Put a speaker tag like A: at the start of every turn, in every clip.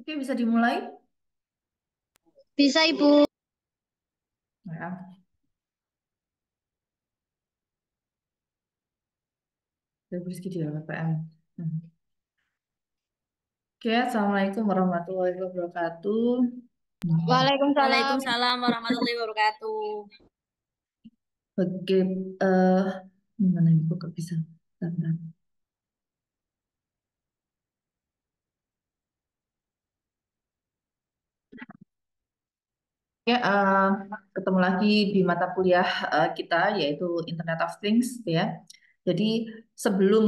A: Oke, bisa dimulai?
B: Bisa, Ibu.
A: Ya, dari Rizky di LPM. Hmm. Oke, Assalamualaikum warahmatullahi wabarakatuh. Hmm.
B: Waalaikumsalam.
C: Waalaikumsalam warahmatullahi wabarakatuh.
A: Oke, eh, gimana ini kok gak bisa? Bentar. Oke, ketemu lagi di mata kuliah kita yaitu Internet of Things ya. Jadi sebelum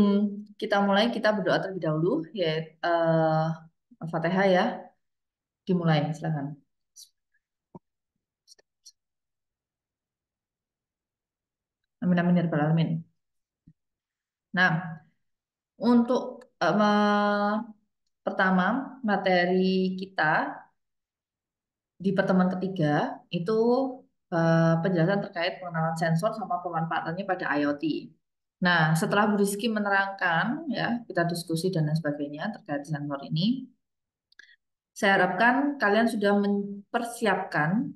A: kita mulai kita berdoa terlebih dahulu ya, Al-Fatihah ya. Dimulai, silakan. Amin amin ya rabbal alamin. Nah, untuk pertama materi kita di pertemuan ketiga itu penjelasan terkait pengenalan sensor sama pemanfaatannya pada IoT. Nah, setelah Bu Rizky menerangkan ya, kita diskusi dan lain sebagainya terkait sensor ini, saya harapkan kalian sudah mempersiapkan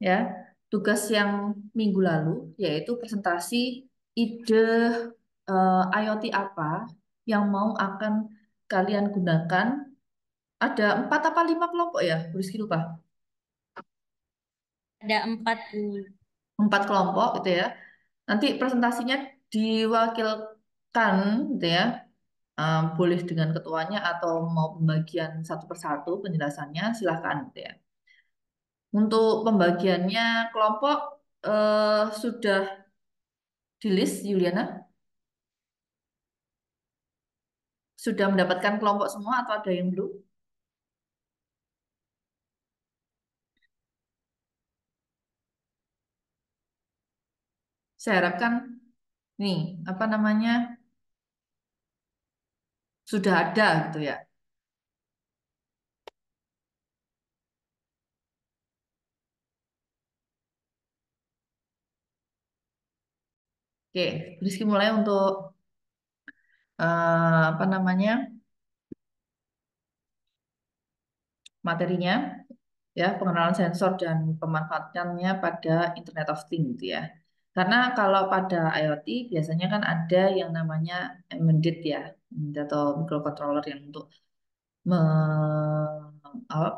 A: ya tugas yang minggu lalu, yaitu presentasi ide IoT apa yang mau akan kalian gunakan. Ada 4 apa 5 kelompok ya, Bu Rizky lupa.
C: Ada 4, Bu.
A: 4 kelompok gitu ya. Nanti presentasinya diwakilkan gitu ya. Boleh dengan ketuanya atau mau pembagian satu persatu penjelasannya silahkan gitu ya. Untuk pembagiannya kelompok sudah di list Juliana? Sudah mendapatkan kelompok semua atau ada yang belum? Saya harapkan nih apa namanya sudah ada gitu ya. Oke, Rizky mulai untuk apa namanya materinya ya pengenalan sensor dan pemanfaatannya pada Internet of Things gitu ya. Karena kalau pada IoT biasanya kan ada yang namanya embedded ya, atau microcontroller yang untuk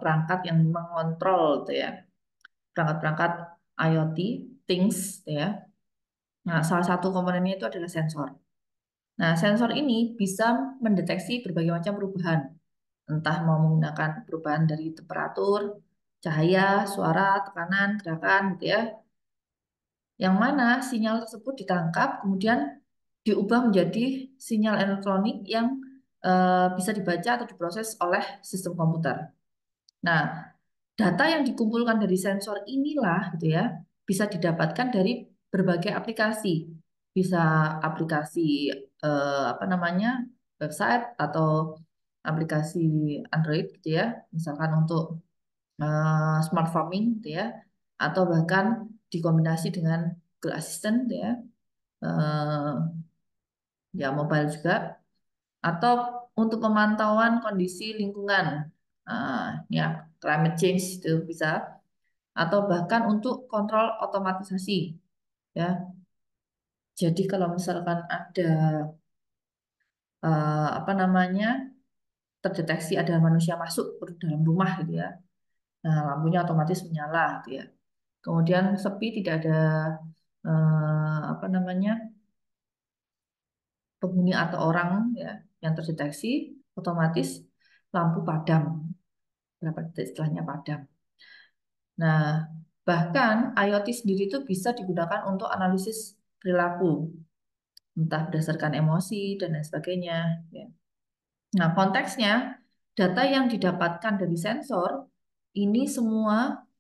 A: perangkat yang mengontrol gitu ya, perangkat-perangkat IoT things gitu ya. Nah, salah satu komponennya itu adalah sensor. Nah, sensor ini bisa mendeteksi berbagai macam perubahan, entah mau menggunakan perubahan dari temperatur, cahaya, suara, tekanan, gerakan, gitu ya. Yang mana sinyal tersebut ditangkap, kemudian diubah menjadi sinyal elektronik yang bisa dibaca atau diproses oleh sistem komputer. Nah, data yang dikumpulkan dari sensor inilah, gitu ya, bisa didapatkan dari berbagai aplikasi. Bisa aplikasi apa namanya website atau aplikasi Android, gitu ya, misalkan untuk smart farming gitu ya atau bahkan dikombinasi dengan Google Assistant gitu ya eh, ya mobile juga atau untuk pemantauan kondisi lingkungan ya climate change itu bisa atau bahkan untuk kontrol otomatisasi ya jadi kalau misalkan ada apa namanya terdeteksi ada manusia masuk ke dalam rumah gitu ya nah lampunya otomatis menyala gitu ya. Kemudian sepi tidak ada apa namanya penghuni atau orang ya yang terdeteksi, otomatis lampu padam. Berapa detik setelahnya padam. Nah, bahkan IoT sendiri itu bisa digunakan untuk analisis perilaku, entah berdasarkan emosi dan lain sebagainya. Ya. Nah, konteksnya data yang didapatkan dari sensor ini semua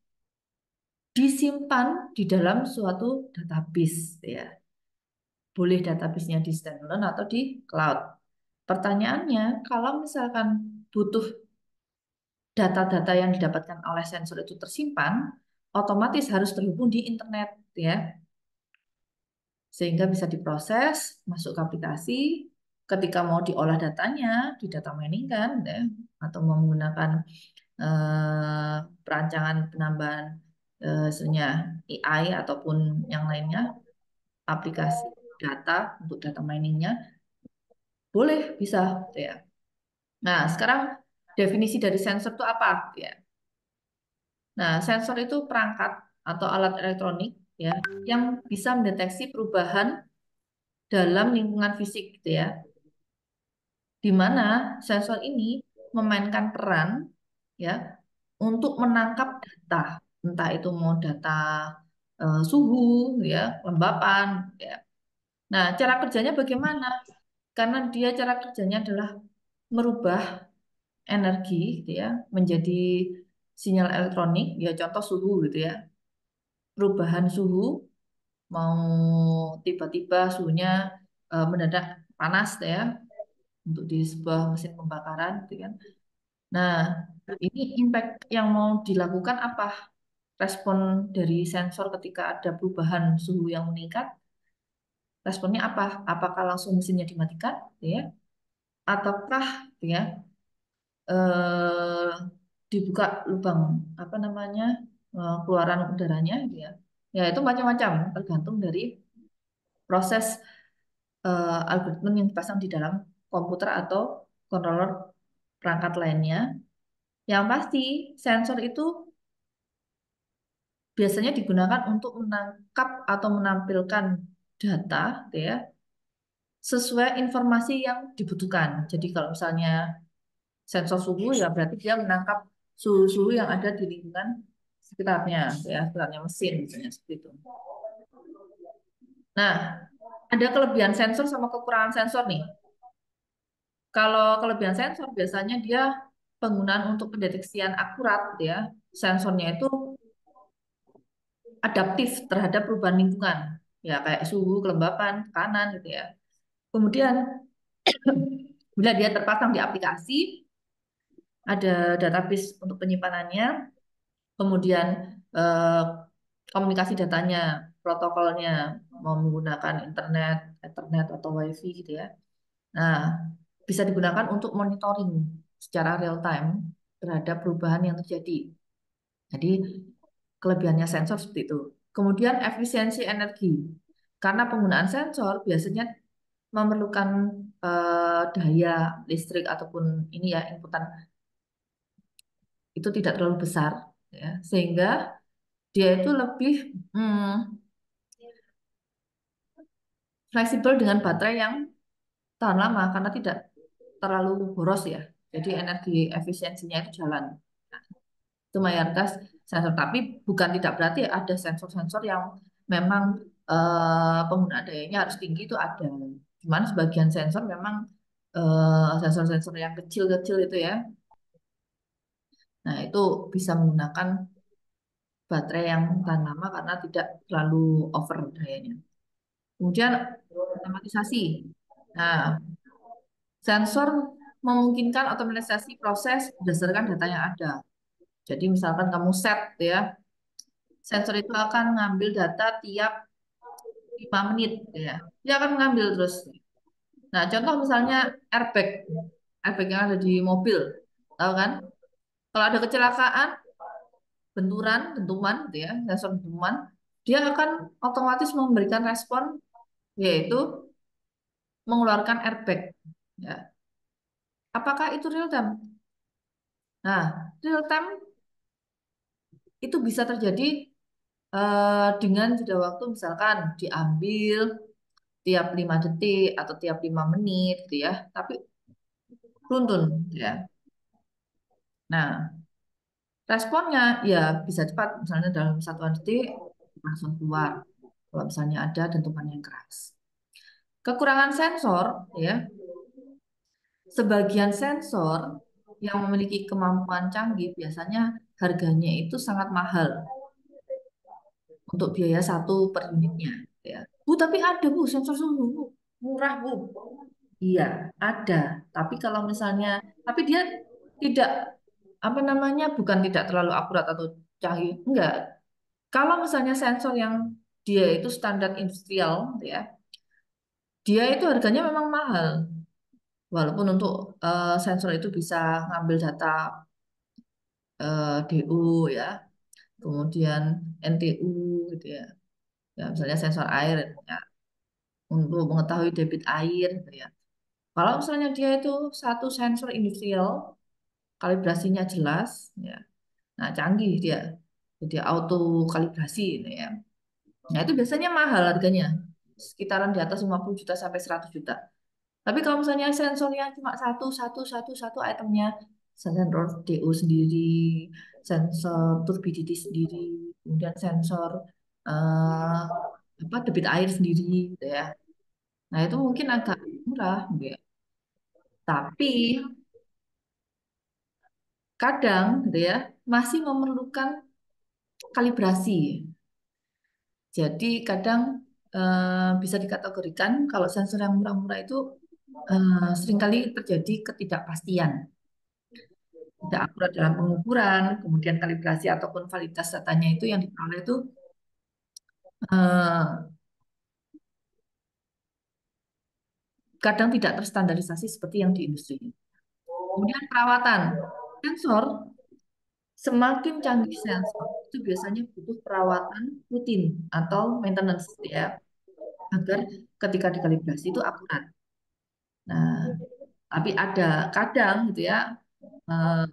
A: disimpan di dalam suatu database ya. Boleh database-nya di standalone atau di cloud. Pertanyaannya, kalau misalkan butuh data-data yang didapatkan oleh sensor itu tersimpan, otomatis harus terhubung di internet ya. Sehingga bisa diproses, masuk ke aplikasi, ketika mau diolah datanya, di data mining kan, ya, atau menggunakan perancangan penambahan misalnya AI ataupun yang lainnya, aplikasi data untuk data miningnya, boleh bisa gitu ya. Nah, sekarang definisi dari sensor itu apa? Gitu ya. Nah, sensor itu perangkat atau alat elektronik ya yang bisa mendeteksi perubahan dalam lingkungan fisik gitu ya. Di mana sensor ini memainkan peran ya untuk menangkap data, entah itu mau data suhu ya, kelembapan ya. Nah, cara kerjanya bagaimana? Karena dia cara kerjanya adalah merubah energi gitu ya menjadi sinyal elektronik ya, contoh suhu gitu ya. Perubahan suhu mau tiba-tiba suhunya mendadak panas ya untuk di sebuah mesin pembakaran gitu kan. Nah, ini impact yang mau dilakukan apa? Respon dari sensor ketika ada perubahan suhu yang meningkat, responnya apa? Apakah langsung mesinnya dimatikan, gitu ya? Ataukah, gitu ya, eh, dibuka lubang apa namanya keluaran udaranya, gitu ya? Ya itu macam-macam, tergantung dari proses algoritma yang dipasang di dalam komputer atau controller perangkat lainnya. Yang pasti sensor itu biasanya digunakan untuk menangkap atau menampilkan data, gitu ya, sesuai informasi yang dibutuhkan. Jadi kalau misalnya sensor suhu ya berarti dia menangkap suhu-suhu yang ada di lingkungan sekitarnya, gitu ya, sekitarnya mesin misalnya seperti itu. Nah, ada kelebihan sensor sama kekurangan sensor nih. Kalau kelebihan sensor biasanya dia penggunaan untuk pendeteksian akurat, gitu ya. Sensornya itu adaptif terhadap perubahan lingkungan, ya kayak suhu, kelembapan, tekanan gitu ya. Kemudian bila dia terpasang di aplikasi, ada database untuk penyimpanannya, kemudian eh, komunikasi datanya, protokolnya mau menggunakan internet, Ethernet atau WiFi gitu ya. Nah, bisa digunakan untuk monitoring secara real time terhadap perubahan yang terjadi. Jadi kelebihannya sensor seperti itu. Kemudian efisiensi energi. Karena penggunaan sensor biasanya memerlukan daya listrik ataupun ini ya inputan itu tidak terlalu besar ya, sehingga dia itu lebih hmm, fleksibel dengan baterai yang tahan lama karena tidak terlalu boros ya. Jadi energi efisiensinya itu jalan. Itu mayoritas sensor. Tapi bukan tidak berarti ada sensor-sensor yang memang penggunaan dayanya harus tinggi itu ada. Cuman sebagian sensor memang sensor-sensor yang kecil-kecil itu ya. Nah, itu bisa menggunakan baterai yang tahan lama karena tidak terlalu over dayanya. Kemudian otomatisasi. Nah, sensor memungkinkan otomatisasi proses berdasarkan data yang ada. Jadi misalkan kamu set ya, sensor itu akan mengambil data tiap 5 menit ya. Dia akan mengambil terus. Nah, contoh misalnya airbag. Airbag yang ada di mobil. Tahu kan? Kalau ada kecelakaan, benturan, dentuman gitu ya, sensor dentuman, dia akan otomatis memberikan respon yaitu mengeluarkan airbag. Ya. Apakah itu real time? Nah, real time itu bisa terjadi dengan jeda waktu misalkan diambil tiap 5 detik atau tiap 5 menit gitu ya. Tapi runtun ya. Nah, responnya ya bisa cepat, misalnya dalam satuan detik langsung keluar. Kalau misalnya ada dentuman yang keras. Kekurangan sensor ya, sebagian sensor yang memiliki kemampuan canggih biasanya harganya itu sangat mahal untuk biaya satu per unitnya. Ya. Bu, tapi ada bu sensor suhu Bu. Murah bu. Iya, ada. Tapi kalau misalnya, tapi dia tidak apa namanya, bukan tidak terlalu akurat atau canggih, enggak. Kalau misalnya sensor yang dia itu standar industrial, gitu ya, dia itu harganya memang mahal. Walaupun untuk sensor itu bisa ngambil data DO ya, kemudian NTU gitu ya. Ya, misalnya sensor air ya, untuk mengetahui debit air gitu ya. Kalau misalnya dia itu satu sensor industrial, kalibrasinya jelas ya. Nah, canggih dia. Jadi auto kalibrasi gitu ya. Nah, itu biasanya mahal harganya. Sekitaran di atas 50 juta sampai 100 juta. Tapi kalau misalnya sensornya cuma satu itemnya, sensor DO sendiri, sensor turbidity sendiri, kemudian sensor eh, apa debit air sendiri gitu ya. Nah, itu mungkin agak murah gitu ya. Tapi kadang gitu ya masih memerlukan kalibrasi. Jadi kadang bisa dikategorikan kalau sensor yang murah-murah itu seringkali terjadi ketidakpastian, tidak akurat dalam pengukuran, kemudian kalibrasi ataupun validitas datanya itu yang diperoleh itu eh, kadang tidak terstandarisasi seperti yang di industri. Kemudian perawatan sensor, semakin canggih sensor itu biasanya butuh perawatan rutin atau maintenance ya, agar ketika dikalibrasi itu akurat. Nah, tapi ada kadang gitu ya eh,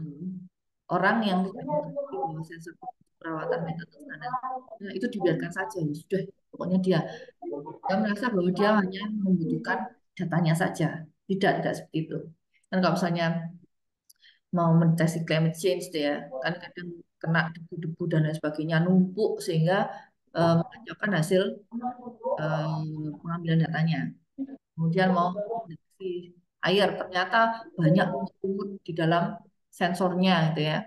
A: orang yang tidak mengerti bahwa sensor itu butuh perawatan maintenance nah, itu dibiarkan saja ya sudah pokoknya dia merasa bahwa dia hanya membutuhkan datanya saja. Tidak seperti itu. Dan kalau misalnya mau mendeteksi climate change deh ya, kan kadang kena debu-debu dan lain sebagainya numpuk sehingga mengacaukan hasil pengambilan datanya. Kemudian mau mendeteksi air, ternyata banyak lumut-lumut di dalam sensornya gitu ya.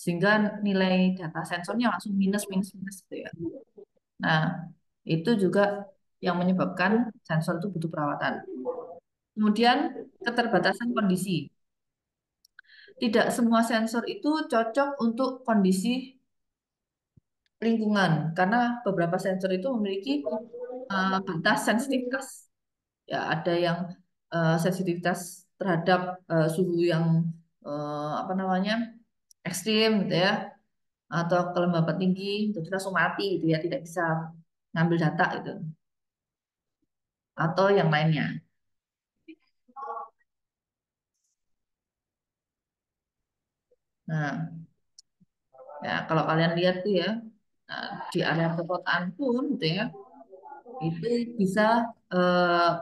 A: Sehingga nilai data sensornya langsung minus minus minus gitu ya. Nah, itu juga yang menyebabkan sensor itu butuh perawatan. Kemudian keterbatasan kondisi. Tidak semua sensor itu cocok untuk kondisi lingkungan karena beberapa sensor itu memiliki batas sensitivitas. Ya, ada yang sensitivitas terhadap suhu yang apa namanya ekstrim gitu ya, atau kelembapan tinggi, jadi langsung mati gitu ya, tidak bisa ngambil data itu, atau yang lainnya. Nah, ya kalau kalian lihat tuh ya, nah, di area perkotaan pun gitu ya, itu bisa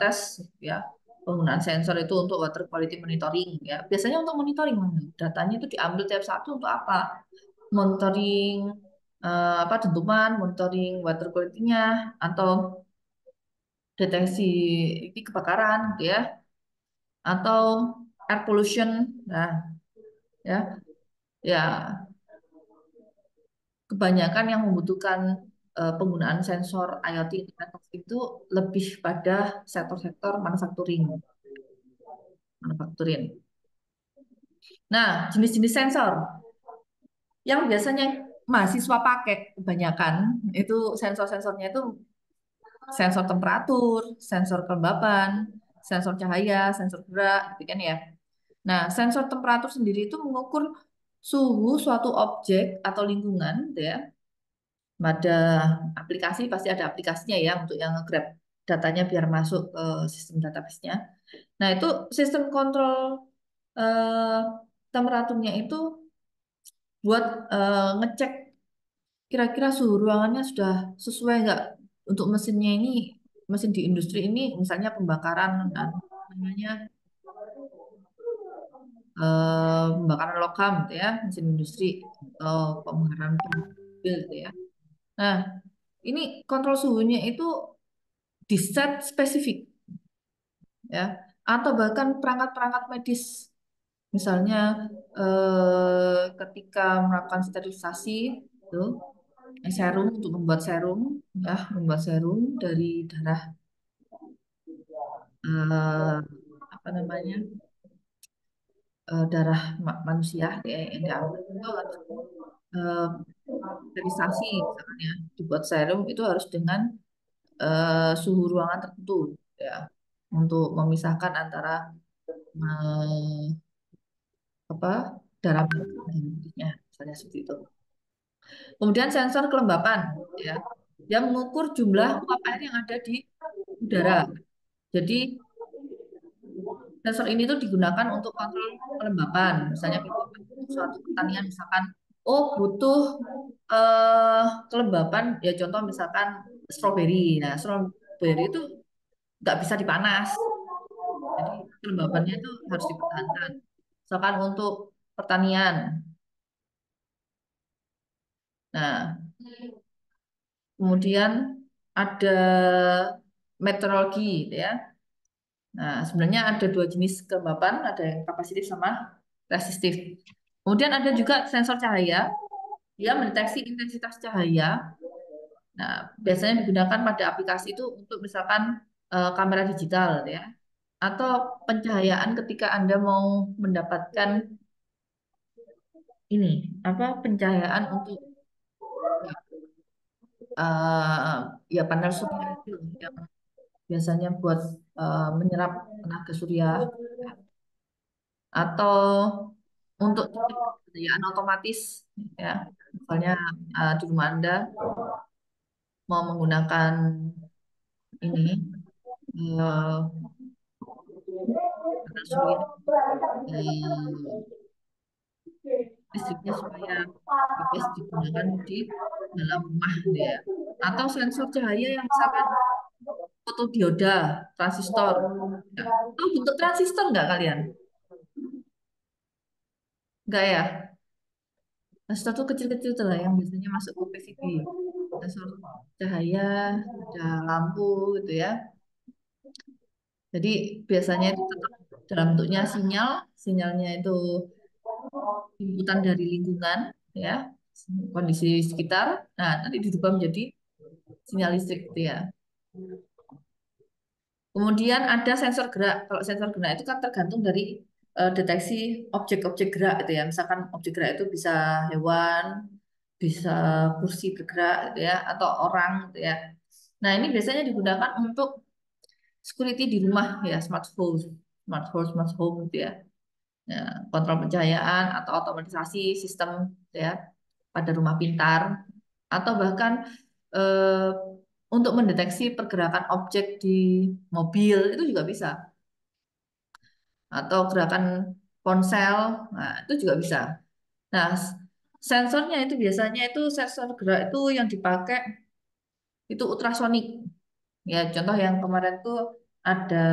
A: tes ya penggunaan sensor itu untuk water quality monitoring ya. Biasanya untuk monitoring datanya itu diambil tiap satu untuk apa? Monitoring apa dentuman, monitoring water quality-nya atau deteksi ini kebakaran gitu ya atau air pollution. Nah, ya ya kebanyakan yang membutuhkan penggunaan sensor IoT Internet of Things itu lebih pada sektor-sektor manufakturing. Nah, jenis-jenis sensor yang biasanya mahasiswa pakai kebanyakan itu sensor-sensornya itu sensor temperatur, sensor kelembapan, sensor cahaya, sensor gerak, gitu kan ya. Nah, sensor temperatur sendiri itu mengukur suhu suatu objek atau lingkungan, gitu ya. Ada aplikasi, pasti ada aplikasinya ya untuk yang nge-grab datanya biar masuk ke sistem database-nya. Nah, itu sistem kontrol eh, temperaturnya itu buat ngecek kira-kira suhu ruangannya sudah sesuai nggak untuk mesinnya ini, mesin di industri ini, misalnya pembakaran namanya pembakaran logam gitu ya, mesin industri atau pembakaran mobil gitu ya. Nah, ini kontrol suhunya itu di set spesifik ya, atau bahkan perangkat-perangkat medis, misalnya ketika melakukan sterilisasi itu serum untuk membuat serum ya, membuat serum dari darah apa namanya darah manusia ya, yang diambil itu harus eh, sterilisasi misalnya dibuat serum itu harus dengan suhu ruangan tertentu ya untuk memisahkan antara eh, apa darah putihnya, misalnya seperti itu. Kemudian sensor kelembapan, ya, dia mengukur jumlah uap air yang ada di udara. Jadi sensor ini tuh digunakan untuk kontrol kelembapan. Misalnya untuk suatu pertanian, misalkan, oh butuh kelembapan, ya contoh misalkan stroberi. Nah, stroberi itu nggak bisa dipanas, jadi kelembabannya itu harus dipertahankan. Misalkan untuk pertanian. Nah, kemudian ada meteorologi, gitu ya. Nah, sebenarnya ada dua jenis kelembapan, ada yang kapasitif sama resistif. Kemudian ada juga sensor cahaya, dia mendeteksi intensitas cahaya. Nah, biasanya digunakan pada aplikasi itu untuk misalkan kamera digital, ya, atau pencahayaan ketika Anda mau mendapatkan ini apa pencahayaan untuk eh, ya panel surya itu yang biasanya buat menyerap tenaga surya, atau untuk pencahayaan otomatis, ya, misalnya di rumah Anda mau menggunakan ini eh, panel surya, eh, listriknya supaya bebas digunakan di dalam rumah, gitu ya. Atau sensor cahaya yang misalkan fotodioda, transistor. Ya. Tahu bentuk transistor nggak kalian? Nggak ya? Transistor tuh kecil-kecil tuh lah yang biasanya masuk ke PCB. Sensor cahaya, ada lampu gitu ya. Jadi biasanya itu tetap dalam bentuknya sinyal, sinyalnya itu inputan dari lingkungan, ya, kondisi sekitar. Nah, nanti dirubah menjadi sinyal listrik gitu ya. Kemudian ada sensor gerak. Kalau sensor gerak itu kan tergantung dari deteksi objek-objek gerak gitu ya. Misalkan objek gerak itu bisa hewan, bisa kursi bergerak gitu ya, atau orang gitu ya. Nah, ini biasanya digunakan untuk security di rumah ya, smart home gitu ya. Ya, kontrol pencahayaan atau otomatisasi sistem gitu ya pada rumah pintar, atau bahkan eh, untuk mendeteksi pergerakan objek di mobil itu juga bisa, atau gerakan ponsel, nah itu juga bisa. Nah, sensornya itu biasanya itu sensor gerak itu yang dipakai itu ultrasonik. Ya, contoh yang kemarin tuh ada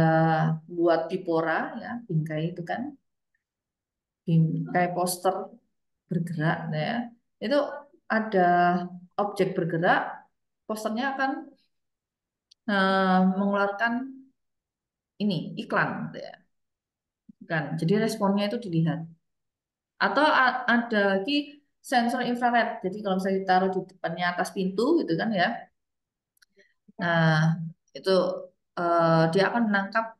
A: buat Bipora, ya, bingkai itu kan, bingkai poster bergerak, nah, ya. Itu ada objek bergerak, posternya akan mengeluarkan ini iklan, gitu ya, kan. Jadi responnya itu dilihat. Atau ada lagi sensor infrared. Jadi kalau misalnya ditaruh di depannya atas pintu gitu kan ya. Nah, itu dia akan menangkap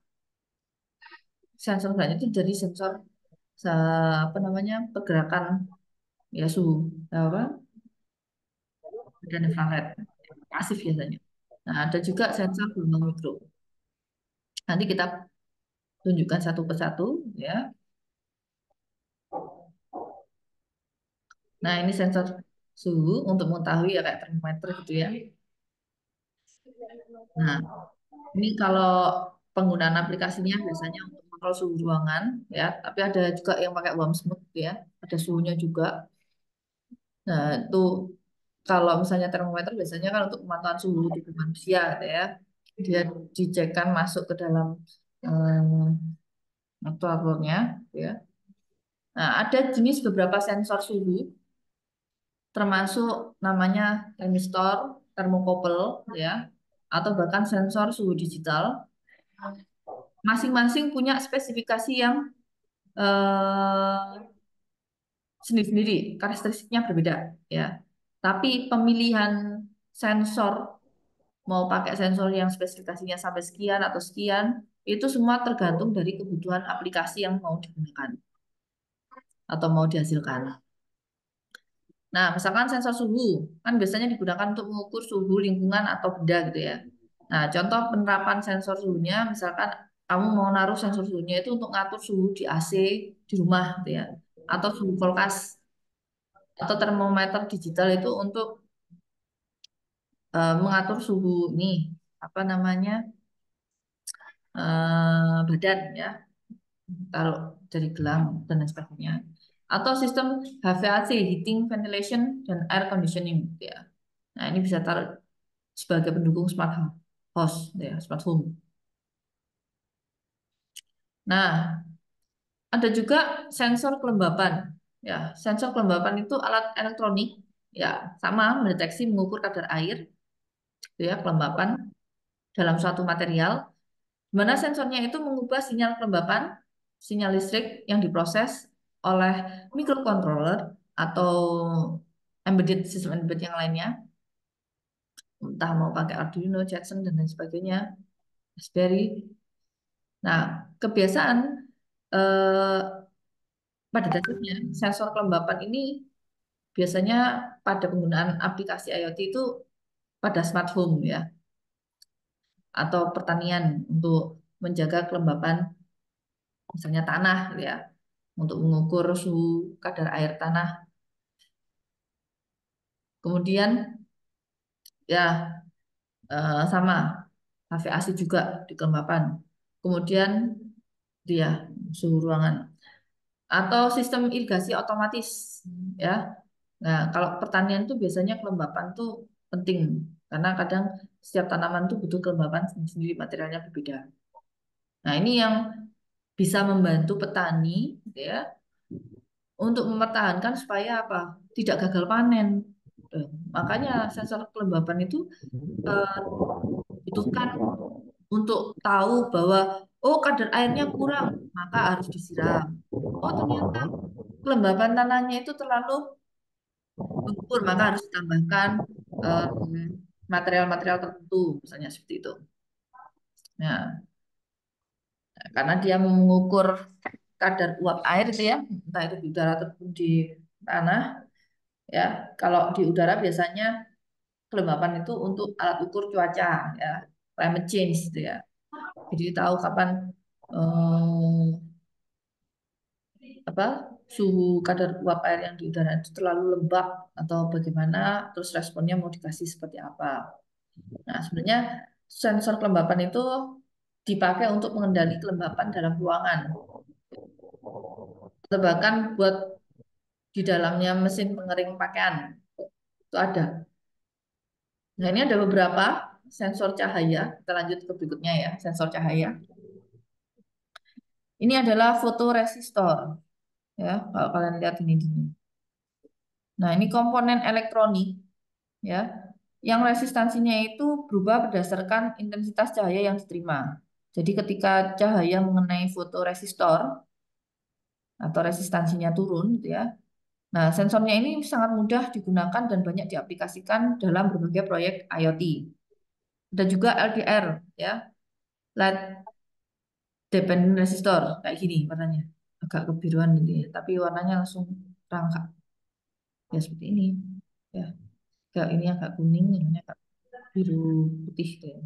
A: sensor banyak itu dari sensor apa namanya pergerakan ya suhu apa dan infrared pasif biasanya. Nah, ada juga sensor gelombang mikro. Nanti kita tunjukkan satu persatu ya. Nah, ini sensor suhu untuk mengetahui ya kayak termometer gitu ya. Nah, ini kalau penggunaan aplikasinya biasanya untuk kontrol suhu ruangan, ya, tapi ada juga yang pakai warm smooth ya, ada suhunya juga. Nah, itu kalau misalnya termometer biasanya kan untuk pemantauan suhu tubuh manusia gitu ya. Dia dicekkan masuk ke dalam motornya ya. Nah, ada jenis beberapa sensor suhu termasuk namanya termistor, termokouple ya, atau bahkan sensor suhu digital. Masing-masing punya spesifikasi yang eh, sendiri-sendiri, karakteristiknya berbeda ya. Tapi pemilihan sensor, mau pakai sensor yang spesifikasinya sampai sekian atau sekian, itu semua tergantung dari kebutuhan aplikasi yang mau digunakan atau mau dihasilkan. Nah, misalkan sensor suhu kan biasanya digunakan untuk mengukur suhu lingkungan atau benda gitu ya. Nah, contoh penerapan sensor suhunya misalkan kamu mau naruh sensor suhunya itu untuk ngatur suhu di AC di rumah gitu ya, atau suhu kulkas atau termometer digital itu untuk mengatur suhu nih apa namanya badan ya, taruh dari gelang dan lain sebagainya. Atau sistem HVAC, heating, ventilation, dan air conditioning gitu ya. Nah, ini bisa taruh sebagai pendukung smart house gitu ya, smart home. Nah, ada juga sensor kelembapan. Ya, sensor kelembapan itu alat elektronik ya, sama mendeteksi mengukur kadar air gitu ya, kelembapan dalam suatu material, di mana sensornya itu mengubah sinyal kelembapan, sinyal listrik yang diproses oleh microcontroller atau embedded sistem embedded yang lainnya, entah mau pakai Arduino, Jetson dan lain sebagainya, Raspberry. Nah, kebiasaan eh, pada dasarnya sensor kelembapan ini biasanya pada penggunaan aplikasi IoT itu pada smart home ya, atau pertanian untuk menjaga kelembapan misalnya tanah gitu ya, untuk mengukur suhu kadar air tanah. Kemudian ya sama HVAC juga di kelembapan. Kemudian dia suhu ruangan atau sistem irigasi otomatis ya. Nah, kalau pertanian itu biasanya kelembapan tuh penting karena kadang setiap tanaman tuh butuh kelembapan sendiri, materialnya berbeda. Nah, ini yang bisa membantu petani gitu ya untuk mempertahankan supaya apa? Tidak gagal panen. Eh, Makanya sensor kelembapan itu eh, dibutuhkan untuk tahu bahwa oh kadar airnya kurang, maka harus disiram. Oh ternyata kelembapan tanahnya itu terlalu gugur, maka harus ditambahkan eh, material-material tertentu, misalnya seperti itu. Nah, karena dia mengukur kadar uap air itu ya, entah itu di udara ataupun di tanah, ya. Kalau di udara biasanya kelembapan itu untuk alat ukur cuaca, ya, climate change, gitu ya. Jadi tahu kapan apa suhu kadar uap air yang di udara itu terlalu lembab atau bagaimana, terus responnya mau dikasih seperti apa. Nah, sebenarnya sensor kelembapan itu dipakai untuk mengendali kelembapan dalam ruangan atau bahkan buat di dalamnya mesin pengering pakaian itu ada. Nah, ini ada beberapa sensor cahaya. Kita lanjut ke berikutnya ya, sensor cahaya. Ini adalah fotoresistor ya, kalau kalian lihat ini. Nah, ini komponen elektronik ya, yang resistansinya itu berubah berdasarkan intensitas cahaya yang diterima. Jadi ketika cahaya mengenai fotoresistor atau resistansinya turun gitu ya. Nah, sensornya ini sangat mudah digunakan dan banyak diaplikasikan dalam berbagai proyek IoT. Ada juga LDR ya, light dependent resistor kayak gini warnanya. Agak kebiruan gitu ya, tapi warnanya langsung terang Kak. Ya seperti ini. Ya, kayak ini agak kuning, ini agak biru putih gitu ya.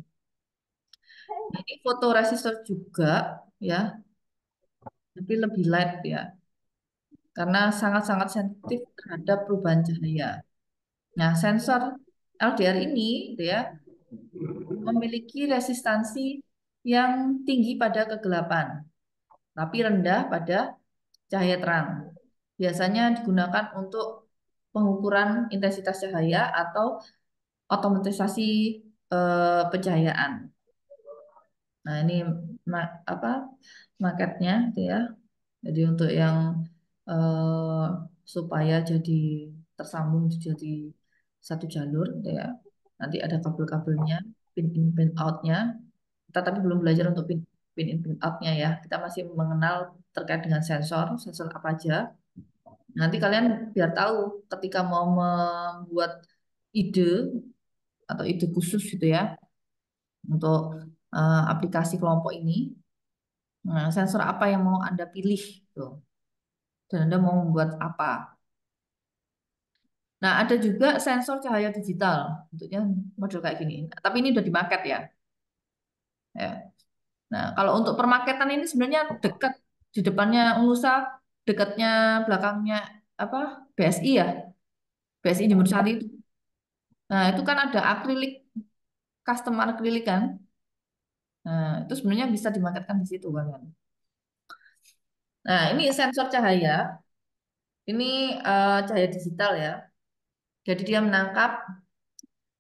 A: Nah, ini fotoresistor juga ya, tapi lebih light ya, karena sangat-sangat sensitif terhadap perubahan cahaya. Nah, sensor LDR ini gitu ya memiliki resistansi yang tinggi pada kegelapan, tapi rendah pada cahaya terang. Biasanya digunakan untuk pengukuran intensitas cahaya atau otomatisasi pencahayaan. Nah, ini apa marketnya itu ya. Jadi untuk yang eh, supaya jadi tersambung jadi satu jalur gitu ya. Nanti ada kabel-kabelnya, pin in pin outnya. Kita tapi belum belajar untuk pin in pin outnya ya. Kita masih mengenal terkait dengan sensor, sensor apa aja. Nanti kalian biar tahu ketika mau membuat ide atau ide khusus gitu ya untuk aplikasi kelompok ini. Nah, sensor apa yang mau Anda pilih tuh? Dan Anda mau membuat apa? Nah, ada juga sensor cahaya digital. Bentuknya model kayak gini. Tapi ini udah di market ya. Ya. Nah, kalau untuk permarketan ini sebenarnya dekat di depannya Ungusa, dekatnya belakangnya apa BSI ya, BSI Jember Sari itu. Nah, itu kan ada akrilik, customer akrilik kan. Nah, itu sebenarnya bisa dimarketkan di situ kan. Nah, ini sensor cahaya. Ini cahaya digital ya. Jadi dia menangkap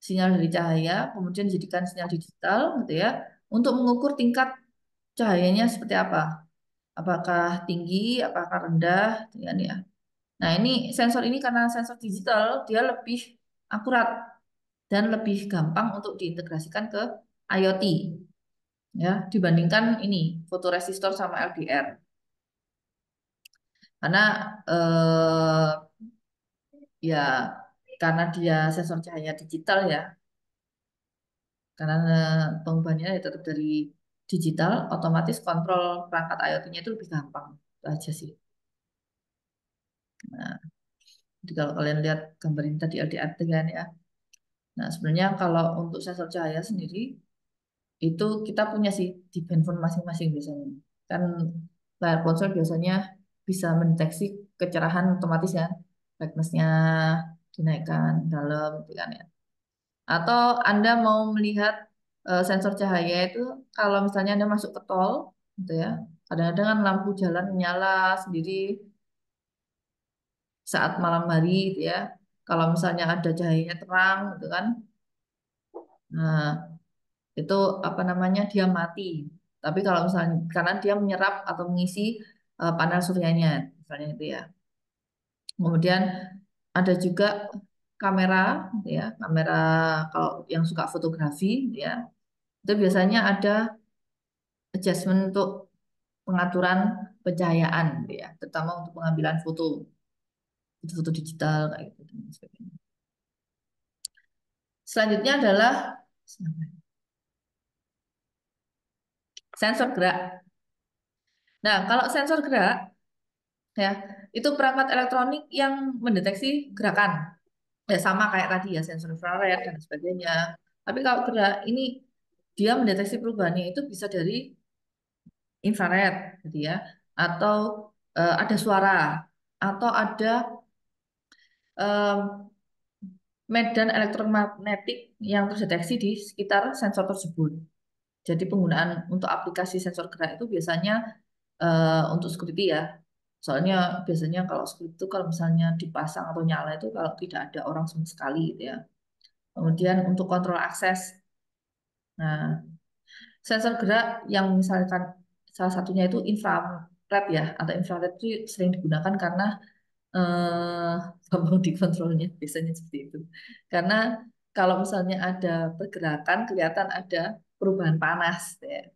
A: sinyal dari cahaya, kemudian dijadikan sinyal digital gitu ya, untuk mengukur tingkat cahayanya seperti apa. Apakah tinggi, apakah rendah, gitu kan ya. Nah, ini sensor ini karena sensor digital, dia lebih akurat dan lebih gampang untuk diintegrasikan ke IoT ya dibandingkan ini fotoresistor sama LDR. Karena ya karena dia sensor cahaya digital ya, karena pengubahannya ya tetap dari digital, otomatis kontrol perangkat IoT-nya itu lebih gampang. Itu aja sih. Nah, jadi kalau kalian lihat gambar ini tadi LDR kan ya. Nah, sebenarnya kalau untuk sensor cahaya sendiri itu kita punya sih di handphone masing-masing biasanya. Kan layar ponsel biasanya bisa mendeteksi kecerahan otomatis ya, brightness-nya dinaikkan dalam gitu kan ya. Atau Anda mau melihat sensor cahaya itu kalau misalnya Anda masuk ke tol gitu ya. Kadang-kadang kan lampu jalan menyala sendiri saat malam hari gitu ya. Kalau misalnya ada cahayanya terang gitu kan. Nah, itu apa namanya dia mati. Tapi kalau misalnya karena dia menyerap atau mengisi panel suryanya, misalnya itu ya. Kemudian ada juga kamera, gitu ya, kamera kalau yang suka fotografi, gitu ya, itu biasanya ada adjustment untuk pengaturan pencahayaan, gitu ya, terutama untuk pengambilan foto, foto digital kayak gitu dan sebagainya. Selanjutnya adalah sensor gerak. Nah, kalau sensor gerak ya, itu perangkat elektronik yang mendeteksi gerakan. Ya sama kayak tadi ya sensor infrared dan sebagainya. Tapi kalau gerak ini dia mendeteksi perubahannya itu bisa dari infrared gitu ya, atau ada suara, atau ada em, medan elektromagnetik yang terdeteksi di sekitar sensor tersebut. Jadi penggunaan untuk aplikasi sensor gerak itu biasanya untuk security ya. Soalnya biasanya kalau security itu kalau misalnya dipasang atau nyala itu kalau tidak ada orang sama sekali gitu ya. Kemudian untuk kontrol akses. Nah, sensor gerak yang misalkan salah satunya itu infrared ya, atau infrared itu sering digunakan karena eh, gampang dikontrolnya, biasanya seperti itu. Karena kalau misalnya ada pergerakan, kelihatan ada perubahan panas. Ya.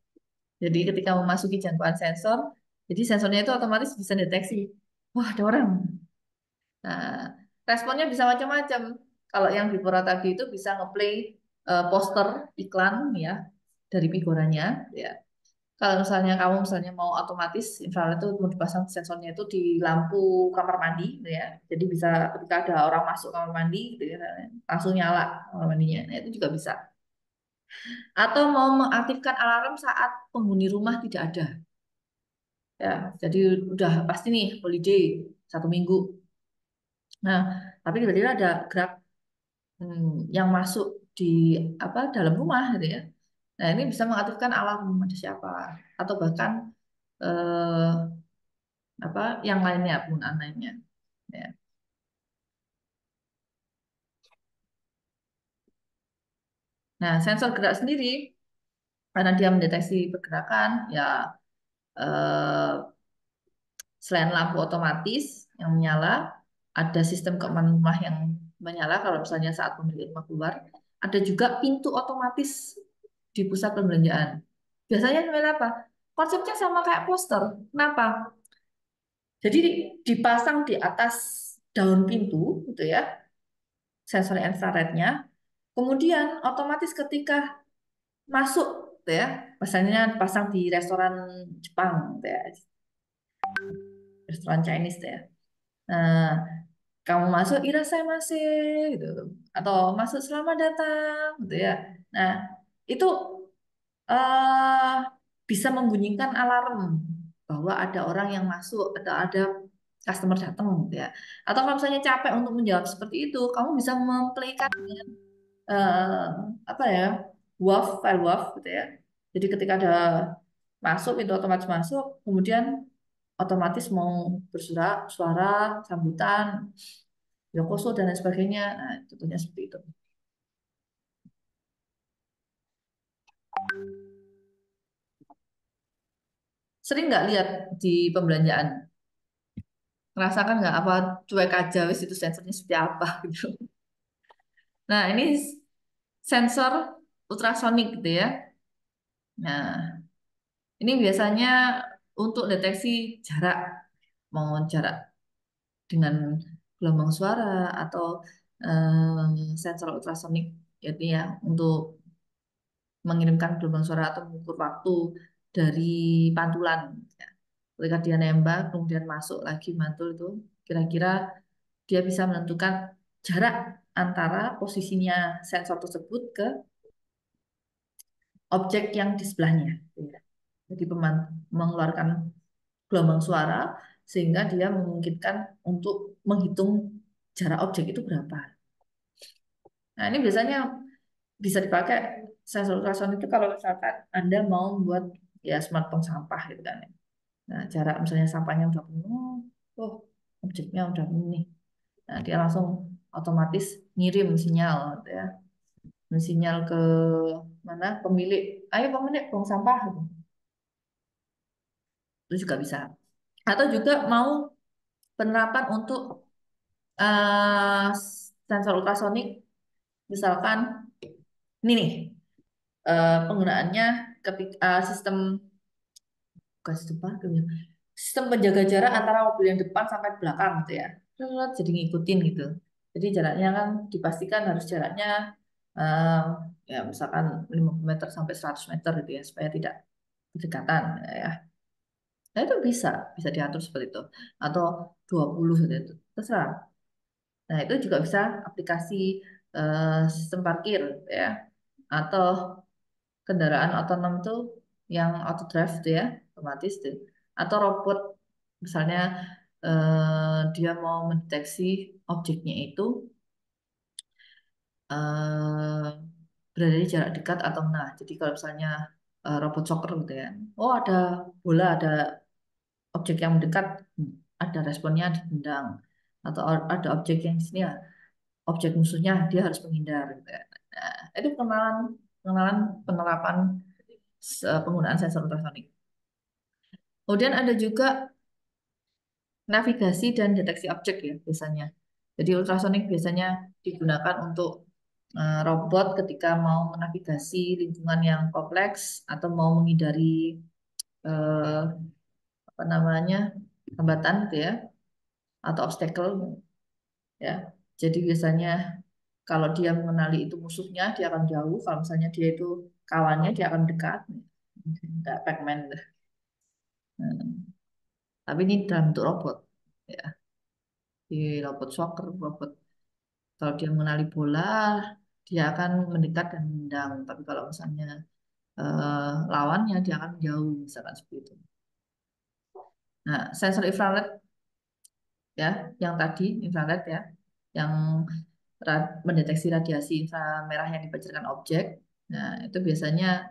A: Jadi ketika memasuki jangkauan sensor, jadi sensornya itu otomatis bisa deteksi, wah ada orang. Nah, responnya bisa macam-macam. Kalau yang di Pura tadi itu bisa ngeplay poster iklan ya dari figurannya ya. Kalau misalnya kamu misalnya mau otomatis infrared itu mau dipasang sensornya itu di lampu kamar mandi gitu ya. Jadi bisa ketika ada orang masuk kamar mandi gitu ya, langsung nyala kamar mandinya. Nah, itu juga bisa. Atau mau mengaktifkan alarm saat penghuni rumah tidak ada. Ya, jadi udah pasti nih holiday 1 minggu. Nah, tapi tiba-tiba ada gerak yang masuk di apa dalam rumah gitu ya. Nah, ini bisa mengaktifkan alarm ada siapa atau bahkan eh, apa yang lainnya penggunaan lainnya. Ya. Nah, sensor gerak sendiri karena dia mendeteksi pergerakan, ya eh, selain lampu otomatis yang menyala, ada sistem keamanan rumah yang menyala kalau misalnya saat pemilik rumah keluar. Ada juga pintu otomatis di pusat perbelanjaan. Biasanya sebenarnya apa? Konsepnya sama kayak poster. Kenapa? Jadi dipasang di atas daun pintu, gitu ya, sensor infrarednya. Kemudian otomatis ketika masuk, gitu ya, misalnya pasang di restoran Jepang, gitu ya, restoran Chinese, gitu ya. Nah, kamu masuk irasaimase gitu atau masuk selamat datang gitu ya. Nah, itu eh bisa membunyikan alarm bahwa ada orang yang masuk atau ada customer datang gitu ya. Atau kalau misalnya capek untuk menjawab seperti itu, kamu bisa memplaykan dengan eh, apa ya, WAV, file WAV gitu ya. Jadi ketika ada masuk itu otomatis masuk, kemudian otomatis mau bersuara, suara, sambutan, yokoso dan lain sebagainya. Nah, tentunya seperti itu. Sering nggak lihat di pembelanjaan? Ngerasakan nggak apa cuek aja wis itu sensornya seperti apa gitu. Nah, ini sensor ultrasonik gitu ya. Nah, ini biasanya untuk deteksi jarak, mau jarak dengan gelombang suara atau sensor ultrasonik, jadi ya untuk mengirimkan gelombang suara atau mengukur waktu dari pantulan. Ya. Ketika dia nembak, kemudian masuk lagi mantul itu, kira-kira dia bisa menentukan jarak antara posisinya sensor tersebut ke objek yang di sebelahnya. Ya. Jadi mengeluarkan gelombang suara sehingga dia memungkinkan untuk menghitung jarak objek itu berapa. Nah, ini biasanya bisa dipakai sensor ultrasound itu kalau misalkan Anda mau membuat ya smart tong sampah gitu kan ya. Nah, jarak misalnya sampahnya udah penuh, oh objeknya udah penuh nih. Nah, dia langsung otomatis ngirim sinyal gitu ya. Sinyal ke mana pemilik, ayo pemilik tong sampah gitu. Itu juga bisa. Atau juga mau penerapan untuk eh, sensor ultrasonik, misalkan ini nih penggunaannya ketika sistem, bukan sistem parkir ya, sistem penjaga jarak antara mobil yang depan sampai belakang gitu ya. Jadi ngikutin gitu. Jadi jaraknya kan dipastikan harus jaraknya eh, ya misalkan 50 meter sampai 100 meter gitu ya supaya tidak berdekatan ya. Nah itu bisa bisa diatur seperti itu atau 20 gitu itu terserah. Nah itu juga bisa aplikasi sistem parkir ya atau kendaraan otonom tuh yang auto drive tuh ya otomatis tuh atau robot misalnya dia mau mendeteksi objeknya itu eh, berada di jarak dekat atau nah jadi kalau misalnya robot soccer gitu ya, oh ada bola, ada objek yang mendekat, ada responnya ditendang atau ada objek yang di sini ya objek musuhnya dia harus menghindar gitu ya. Nah, itu pengenalan pengenalan penerapan penggunaan sensor ultrasonik. Kemudian ada juga navigasi dan deteksi objek ya biasanya. Jadi ultrasonik biasanya digunakan untuk robot ketika mau menavigasi lingkungan yang kompleks atau mau menghindari eh, apa namanya hambatan gitu ya atau obstacle ya. Jadi biasanya kalau dia mengenali itu musuhnya dia akan jauh. Kalau misalnya dia itu kawannya dia akan dekat. Nggak Pac-Man. Hmm. Tapi ini dalam bentuk robot. Ya. Di robot soccer, robot kalau dia mengenali bola, dia akan mendekat dan menendang. Tapi kalau misalnya lawannya, dia akan menjauh, misalkan seperti itu. Nah, sensor infrared ya, yang tadi infrared ya, yang mendeteksi radiasi inframerah yang dipancarkan objek. Nah, itu biasanya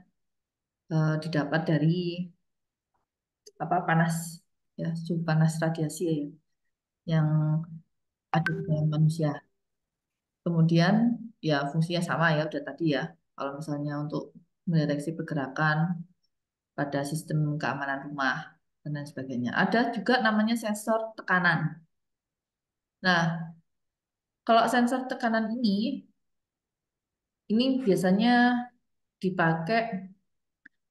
A: didapat dari apa panas ya, suhu panas radiasi ya, yang ada di dalam manusia. Kemudian ya fungsinya sama ya udah tadi ya. Kalau misalnya untuk mendeteksi pergerakan pada sistem keamanan rumah dan lain sebagainya. Ada juga namanya sensor tekanan. Nah, kalau sensor tekanan ini biasanya dipakai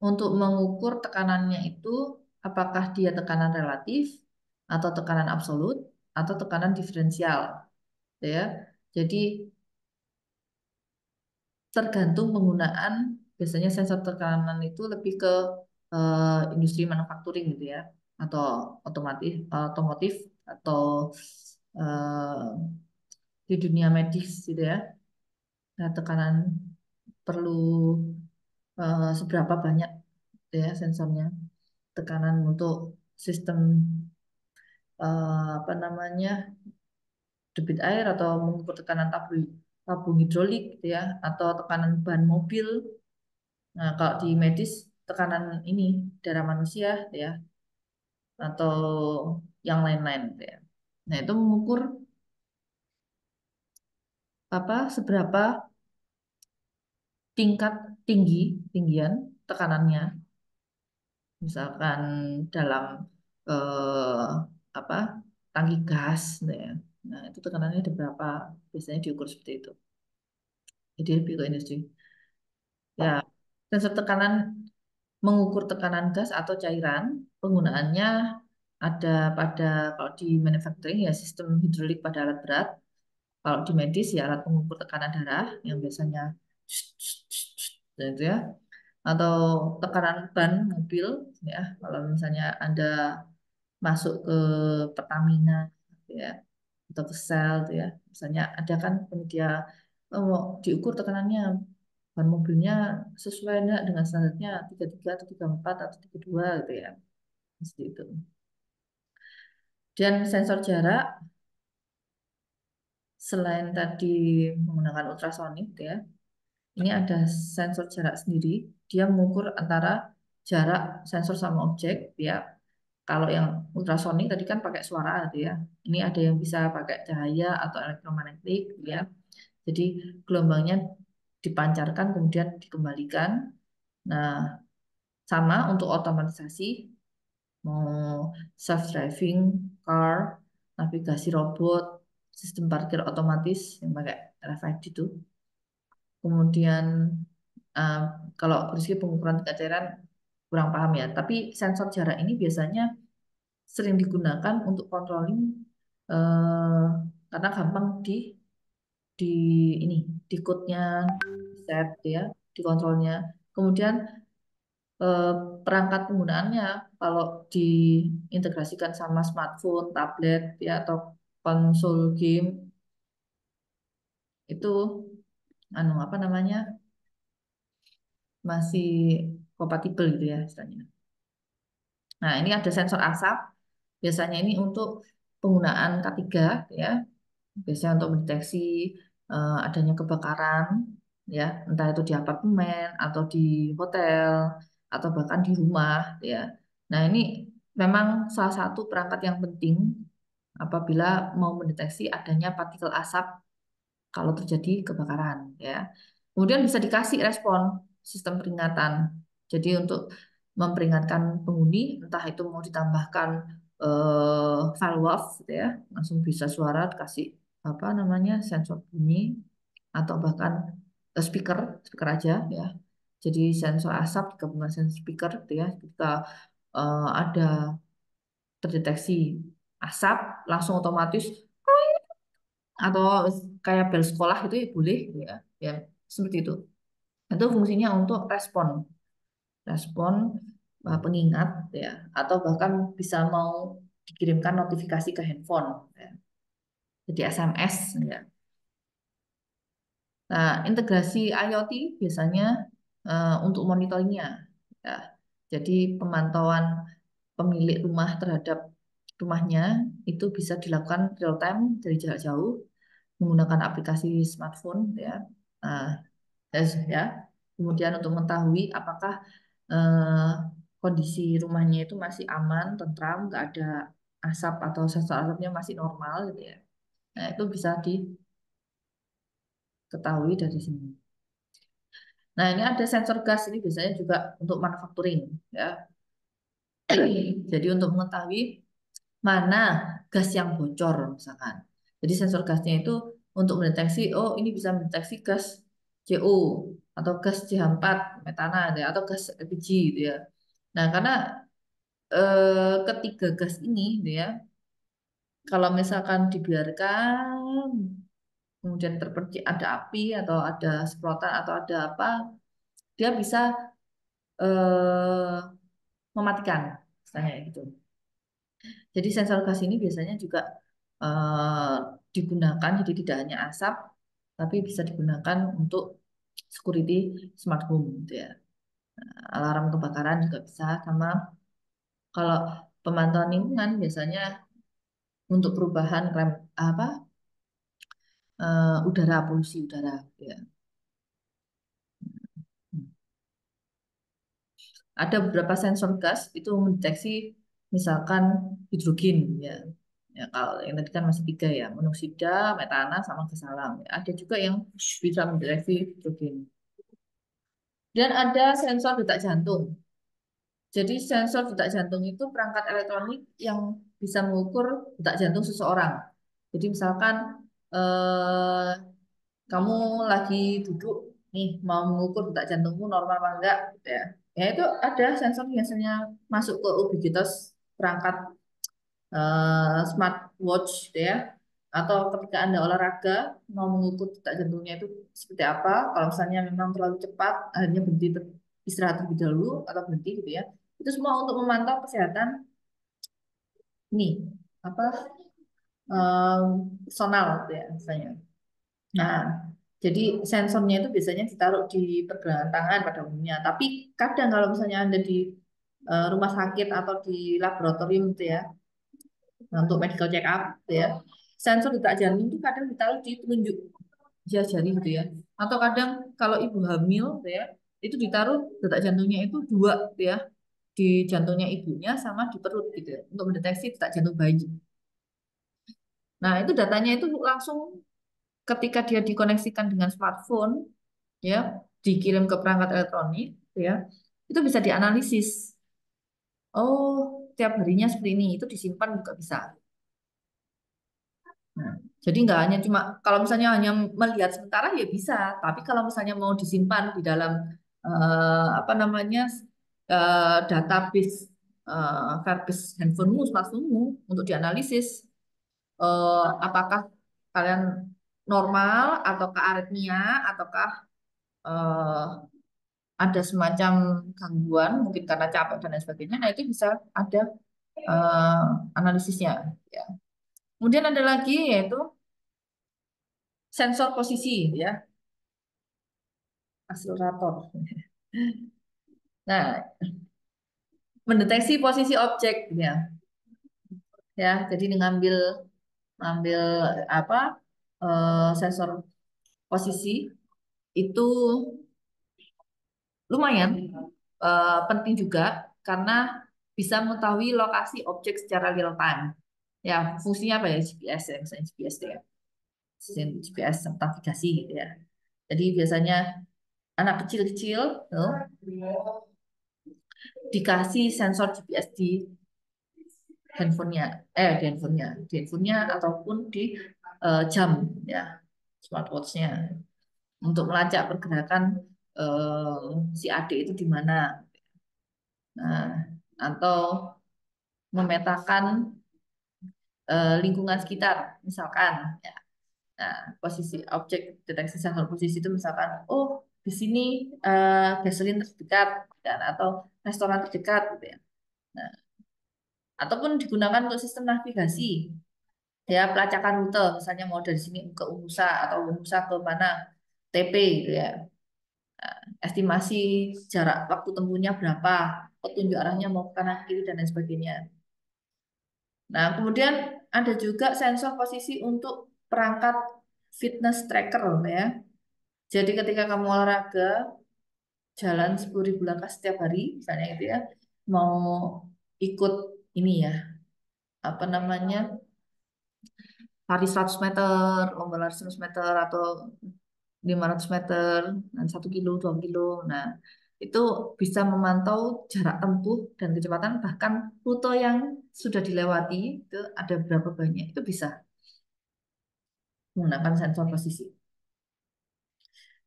A: untuk mengukur tekanannya itu apakah dia tekanan relatif atau tekanan absolut atau tekanan diferensial, ya. Jadi tergantung penggunaan biasanya sensor tekanan itu lebih ke industri manufacturing gitu ya atau otomotif atau eh, di dunia medis gitu ya. Nah, tekanan perlu seberapa banyak ya sensornya. Tekanan untuk sistem apa namanya debit air atau mengukur tekanan tabung tabung hidrolik gitu ya, atau tekanan ban mobil. Nah, kalau di medis tekanan ini darah manusia gitu ya, atau yang lain-lain gitu ya. Nah, itu mengukur apa seberapa tingkat tinggian tekanannya, misalkan dalam eh, apa tangki gas gitu ya. Nah, itu tekanannya ada berapa? Biasanya diukur seperti itu. Jadi lebih ke industri. Ya, sensor tekanan mengukur tekanan gas atau cairan, penggunaannya ada pada kalau di manufacturing ya sistem hidrolik pada alat berat, kalau di medis ya alat pengukur tekanan darah yang biasanya gitu ya, atau tekanan ban mobil ya. Kalau misalnya Anda masuk ke Pertamina ya atau ke Shell gitu ya, misalnya ada kan penyedia mau diukur tekanannya ban mobilnya sesuai enggak dengan standarnya 33 atau 34 atau 32 gitu ya. Seperti itu. Dan sensor jarak selain tadi menggunakan ultrasonik ya, ini ada sensor jarak sendiri. Dia mengukur antara jarak sensor sama objek ya. Kalau yang ultrasonik tadi kan pakai suara gitu ya. Ini ada yang bisa pakai cahaya atau elektromagnetik ya. Jadi gelombangnya dipancarkan kemudian dikembalikan. Nah, sama untuk otomatisasi, mau self-driving car, navigasi robot, sistem parkir otomatis yang pakai RFID itu. Kemudian eh, kalau berisi pengukuran tingkat cairan kurang paham ya. Tapi sensor jarak ini biasanya sering digunakan untuk controlling eh, karena gampang di ini di code-nya set ya, dikontrolnya. Kemudian eh, perangkat penggunaannya kalau diintegrasikan sama smartphone, tablet ya atau konsol game itu anu apa namanya masih kompatibel gitu ya istilahnya. Nah, ini ada sensor asap. Biasanya ini untuk penggunaan K3 ya. Biasanya untuk mendeteksi adanya kebakaran ya, entah itu di apartemen atau di hotel atau bahkan di rumah ya. Nah, ini memang salah satu perangkat yang penting apabila mau mendeteksi adanya partikel asap kalau terjadi kebakaran ya. Kemudian bisa dikasih respon sistem peringatan. Jadi untuk memperingatkan penghuni entah itu mau ditambahkan valve gitu ya, langsung bisa suara dikasih apa namanya sensor bunyi atau bahkan speaker speaker aja ya. Jadi sensor asap digabungkan sensor speaker gitu ya. Ketika ada terdeteksi asap langsung otomatis atau kayak bel sekolah itu ya boleh gitu ya. Ya, seperti itu. Itu fungsinya untuk respon, respon pengingat ya, atau bahkan bisa mau dikirimkan notifikasi ke handphone ya. Jadi SMS ya. Nah, integrasi IoT biasanya untuk monitoringnya ya. Jadi pemantauan pemilik rumah terhadap rumahnya itu bisa dilakukan real time dari jarak jauh menggunakan aplikasi smartphone ya. Nah, ya. Kemudian untuk mengetahui apakah eh, kondisi rumahnya itu masih aman, tentram, nggak ada asap atau sensor asapnya masih normal gitu ya. Nah, itu bisa diketahui dari sini. Nah, ini ada sensor gas ini biasanya juga untuk manufacturing ya. Jadi untuk mengetahui mana gas yang bocor misalkan. Jadi sensor gasnya itu untuk mendeteksi, oh ini bisa mendeteksi gas CO atau gas CH4 metana ya, atau gas LPG gitu ya. Nah, karena ketiga gas ini gitu ya, kalau misalkan dibiarkan kemudian terpercik ada api atau ada semprotan atau ada apa, dia bisa mematikan, misalnya gitu. Jadi sensor gas ini biasanya juga eh, digunakan, jadi tidak hanya asap, tapi bisa digunakan untuk security smart home gitu ya. Alarm kebakaran juga bisa, sama kalau pemantauan lingkungan biasanya untuk perubahan apa udara, polusi udara ya. Ada beberapa sensor gas itu mendeteksi misalkan hidrogen ya. Ya, kalau yang tadi kan masih tiga ya, monoksida, metana, sama gas alam. Ya, ada juga yang bisa mendeteksi hidrogen. Dan ada sensor detak jantung. Jadi sensor detak jantung itu perangkat elektronik yang bisa mengukur detak jantung seseorang. Jadi misalkan eh, kamu lagi duduk nih mau mengukur detak jantungmu normal apa enggak gitu ya. Ya itu ada sensor biasanya masuk ke ubiquitos perangkat smartwatch gitu ya. Atau ketika Anda olahraga mau mengukur detak jantungnya itu seperti apa. Kalau misalnya memang terlalu cepat, akhirnya berhenti istirahat terlebih dahulu atau berhenti gitu ya. Itu semua untuk memantau kesehatan nih apa em, personal gitu ya misalnya. Nah, jadi sensornya itu biasanya ditaruh di pergelangan tangan pada umumnya. Tapi kadang kalau misalnya Anda di rumah sakit atau di laboratorium gitu ya, untuk medical check up gitu ya, sensor detak jantung itu kadang ditaruh di telunjuk jari gitu ya. Atau kadang kalau ibu hamil gitu ya, itu ditaruh detak jantungnya itu dua gitu ya, di jantungnya ibunya sama di perut gitu ya, untuk mendeteksi detak jantung bayi. Nah, itu datanya itu langsung ketika dia dikoneksikan dengan smartphone ya dikirim ke perangkat elektronik ya itu bisa dianalisis, oh tiap harinya seperti ini, itu disimpan juga bisa. Nah, jadi nggak hanya cuma kalau misalnya hanya melihat sementara ya bisa, tapi kalau misalnya mau disimpan di dalam apa namanya database verbis handphonemu, smartphonemu untuk dianalisis apakah kalian normal ataukah aritmia ataukah eh, ada semacam gangguan mungkin karena capek dan lain sebagainya, nah itu bisa ada eh, analisisnya ya. Kemudian ada lagi yaitu sensor posisi ya, akselerator. Nah, mendeteksi posisi objek ya. Ya, jadi ngambil ngambil apa sensor posisi itu lumayan penting juga karena bisa mengetahui lokasi objek secara real time. Ya, fungsinya apa ya? GPS ya, misalnya GPS ya. Sistem GPS navigasi gitu ya. Jadi biasanya anak kecil-kecil tuh, dikasih sensor GPS handphonenya, di handphonenya ataupun di jam ya, smartwatchnya untuk melacak pergerakan si adik itu di mana. Nah, atau memetakan lingkungan sekitar, misalkan. Ya. Nah, posisi objek deteksi sensor posisi itu misalkan, oh di sini gasolin terdekat, dan atau restoran terdekat, gitu ya. Nah, ataupun digunakan untuk sistem navigasi, ya pelacakan rute, misalnya mau dari sini ke Unusa atau Unusa ke mana, TP, gitu ya. Nah, estimasi jarak waktu tempuhnya berapa, petunjuk arahnya mau ke kanan kiri dan lain sebagainya. Nah, kemudian ada juga sensor posisi untuk perangkat fitness tracker ya. Jadi ketika kamu olahraga, jalan 10.000 langkah setiap hari, misalnya itu ya, mau ikut ini ya, apa namanya, lari 100 meter, lomba lari 100 meter, atau 500 meter, dan 1 kilo, 2 kilo. Nah, itu bisa memantau jarak tempuh dan kecepatan, bahkan rute yang sudah dilewati, itu ada berapa banyak, itu bisa menggunakan sensor posisi.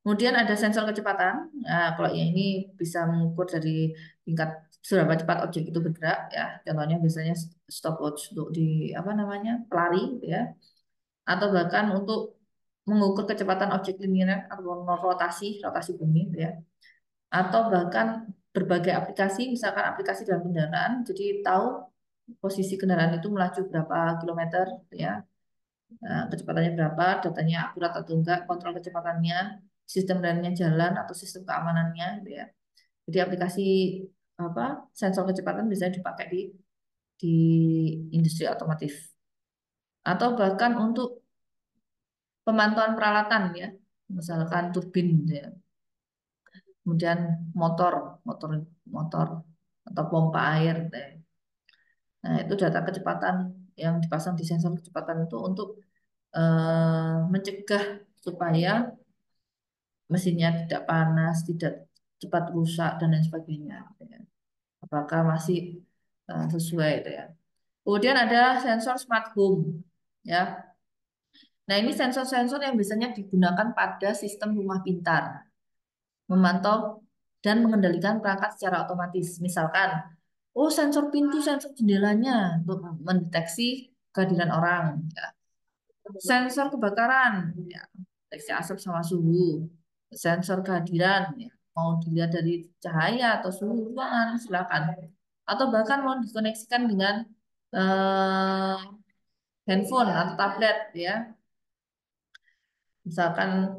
A: Kemudian ada sensor kecepatan. Nah, kalau yang ini bisa mengukur dari tingkat seberapa cepat objek itu bergerak ya. Contohnya biasanya stopwatch untuk di apa namanya pelari gitu ya. Atau bahkan untuk mengukur kecepatan objek linier atau rotasi bumi gitu ya. Atau bahkan berbagai aplikasi, misalkan aplikasi dalam kendaraan, jadi tahu posisi kendaraan itu melaju berapa kilometer gitu ya. Nah, kecepatannya berapa, datanya akurat atau enggak, kontrol kecepatannya, sistem remnya jalan atau sistem keamanannya, gitu ya. Jadi aplikasi apa sensor kecepatan bisa dipakai di industri otomotif atau bahkan untuk pemantauan peralatan ya, misalkan turbin ya. Kemudian motor, motor, motor atau pompa air. Ya. Nah, itu data kecepatan yang dipasang di sensor kecepatan itu untuk mencegah supaya mesinnya tidak panas, tidak cepat rusak dan lain sebagainya. Ya. Apakah masih sesuai itu ya. Kemudian ada sensor smart home ya. Nah, ini sensor-sensor yang biasanya digunakan pada sistem rumah pintar, memantau dan mengendalikan perangkat secara otomatis. Misalkan, oh sensor pintu, sensor jendelanya untuk mendeteksi kehadiran orang. Ya. Sensor kebakaran, ya. Deteksi asap sama suhu. Sensor kehadiran, ya. Mau dilihat dari cahaya atau suhu ruangan, silakan. Atau bahkan mau dikoneksikan dengan eh, handphone atau tablet, ya. Misalkan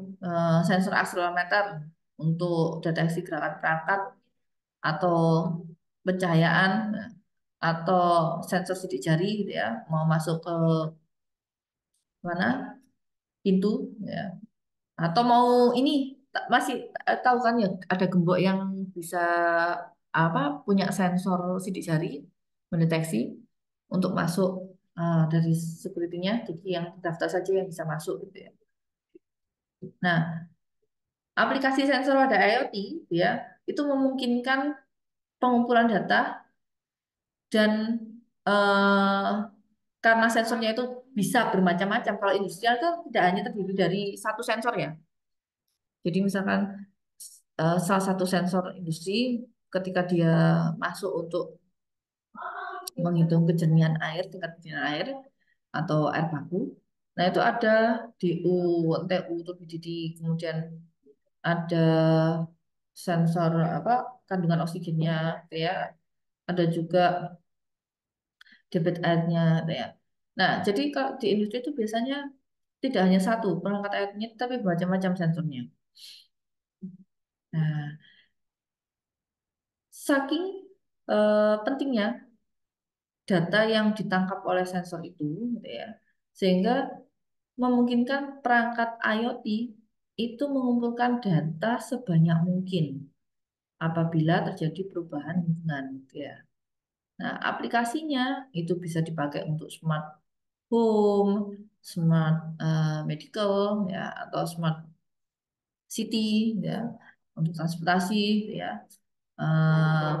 A: sensor akselerometer untuk deteksi gerakan perangkat atau pencahayaan atau sensor sidik jari gitu ya mau masuk ke mana pintu ya atau mau ini masih tahu kan ya ada gembok yang bisa apa punya sensor sidik jari mendeteksi untuk masuk dari security-nya jadi yang daftar saja yang bisa masuk gitu ya. Nah, aplikasi sensor pada IoT ya itu memungkinkan pengumpulan data dan eh, karena sensornya itu bisa bermacam-macam. Kalau industrial kan tidak hanya terdiri dari satu sensor ya. Jadi misalkan salah satu sensor industri ketika dia masuk untuk menghitung kejernihan air, tingkat kejernihan air atau air baku. Nah itu ada DU, TU, turbidity, kemudian ada sensor apa kandungan oksigennya, gitu ya. Ada juga debit airnya, gitu ya. Nah jadi kalau di industri itu biasanya tidak hanya satu perangkat airnya, tapi bermacam-macam sensornya. Nah, saking pentingnya data yang ditangkap oleh sensor itu, gitu ya, sehingga memungkinkan perangkat IoT itu mengumpulkan data sebanyak mungkin apabila terjadi perubahan lingkungan, gitu ya. Nah, aplikasinya itu bisa dipakai untuk smart home, smart medical, ya, atau smart city, ya, untuk transportasi, ya, eh,